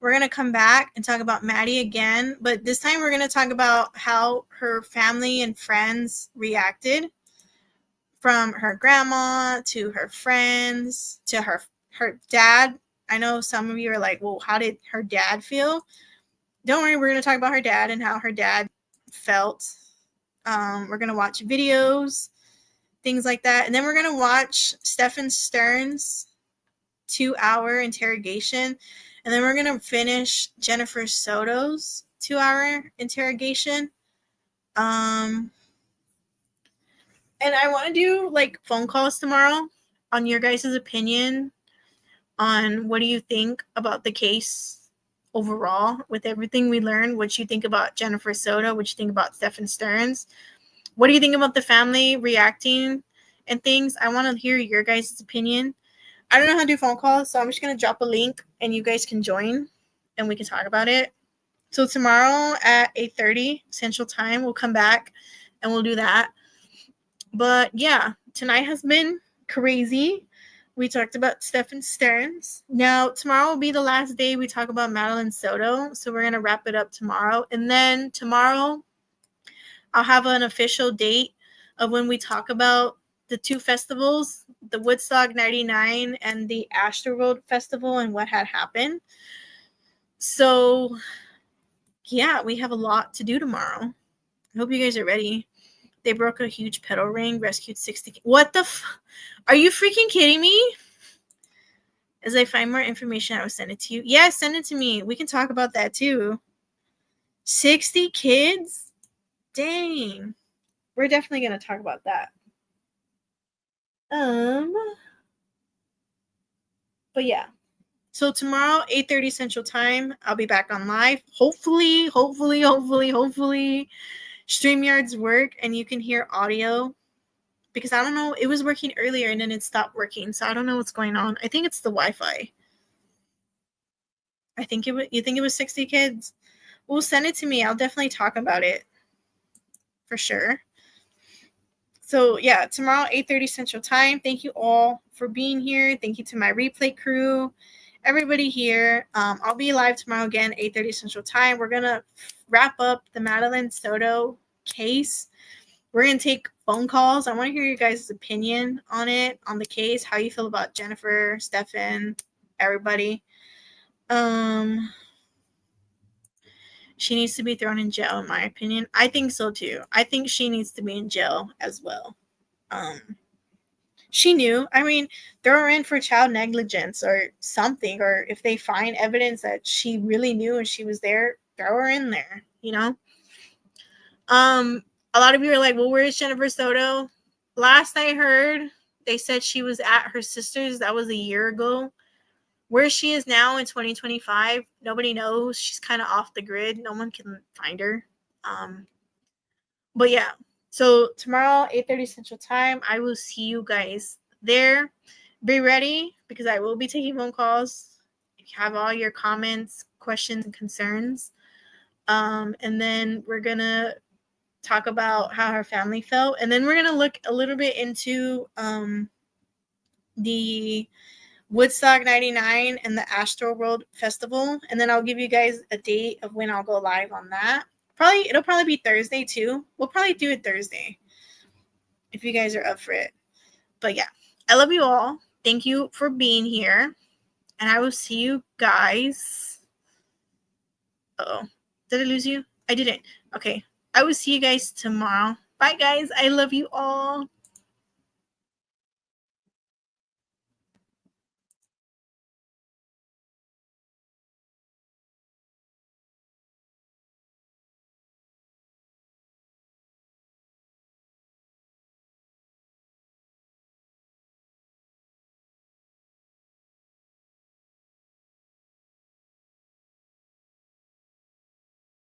We're gonna come back and talk about Maddie again, but this time we're gonna talk about how her family and friends reacted, from her grandma to her friends to her dad. I know some of you are like, well, how did her dad feel? Don't worry, we're going to talk about her dad and how her dad felt. We're going to watch videos, things like that. And then we're going to watch Stephan Stearns' 2-hour interrogation. And then we're going to finish Jennifer Soto's 2-hour interrogation. And I want to do phone calls tomorrow on your guys' opinion on what do you think about the case overall with everything we learned. What you think about Jennifer Soto, what you think about Stephan Stearns. What do you think about the family reacting and things? I want to hear your guys' opinion. I don't know how to do phone calls, so I'm just going to drop a link and you guys can join and we can talk about it. So tomorrow at 8:30 Central Time, we'll come back and we'll do that. But yeah, tonight has been crazy. We talked about Stephan Stearns. Now, tomorrow will be the last day we talk about Madeline Soto. So we're going to wrap it up tomorrow. And then tomorrow, I'll have an official date of when we talk about the 2 festivals, the Woodstock 99 and the Astroworld Festival, and what had happened. So, yeah, we have a lot to do tomorrow. I hope you guys are ready. They broke a huge pedal ring, rescued 60. What the are you freaking kidding me? As I find more information, I will send it to you. Yeah, send it to me. We can talk about that too. 60 kids? Dang. We're definitely going to talk about that. But yeah. So tomorrow, 8:30 Central Time, I'll be back on live. Hopefully, StreamYards work and you can hear audio. Because I don't know, it was working earlier and then it stopped working. So I don't know what's going on. I think it's the Wi-Fi. You think it was 60 kids? Well, send it to me. I'll definitely talk about it. For sure. So yeah, tomorrow, 8:30 Central Time. Thank you all for being here. Thank you to my replay crew. Everybody here. I'll be live tomorrow again, 8:30 Central Time. We're going to wrap up the Madeline Soto case. We're going to take phone calls. I want to hear your guys' opinion on it, on the case, how you feel about Jennifer, Stephan, everybody. She needs to be thrown in jail, in my opinion. I think so, too. I think she needs to be in jail as well. She knew. I mean, throw her in for child negligence or something. Or if they find evidence that she really knew and she was there, throw her in there, you know? A lot of you are like, well, where is Jennifer Soto? Last I heard, they said she was at her sister's. That was a year ago. Where she is now in 2025, nobody knows. She's kind of off the grid. No one can find her. But yeah, so tomorrow, 8:30 Central Time, I will see you guys there. Be ready because I will be taking phone calls. If you have all your comments, questions, and concerns. And then we're going to talk about how her family felt. And then we're going to look a little bit into the Woodstock 99 and the Astroworld Festival. And then I'll give you guys a date of when I'll go live on that. It'll probably be Thursday too. We'll probably do it Thursday if you guys are up for it. But yeah, I love you all. Thank you for being here. And I will see you guys. Uh-oh. Did I lose you? I didn't. Okay. I will see you guys tomorrow. Bye, guys. I love you all.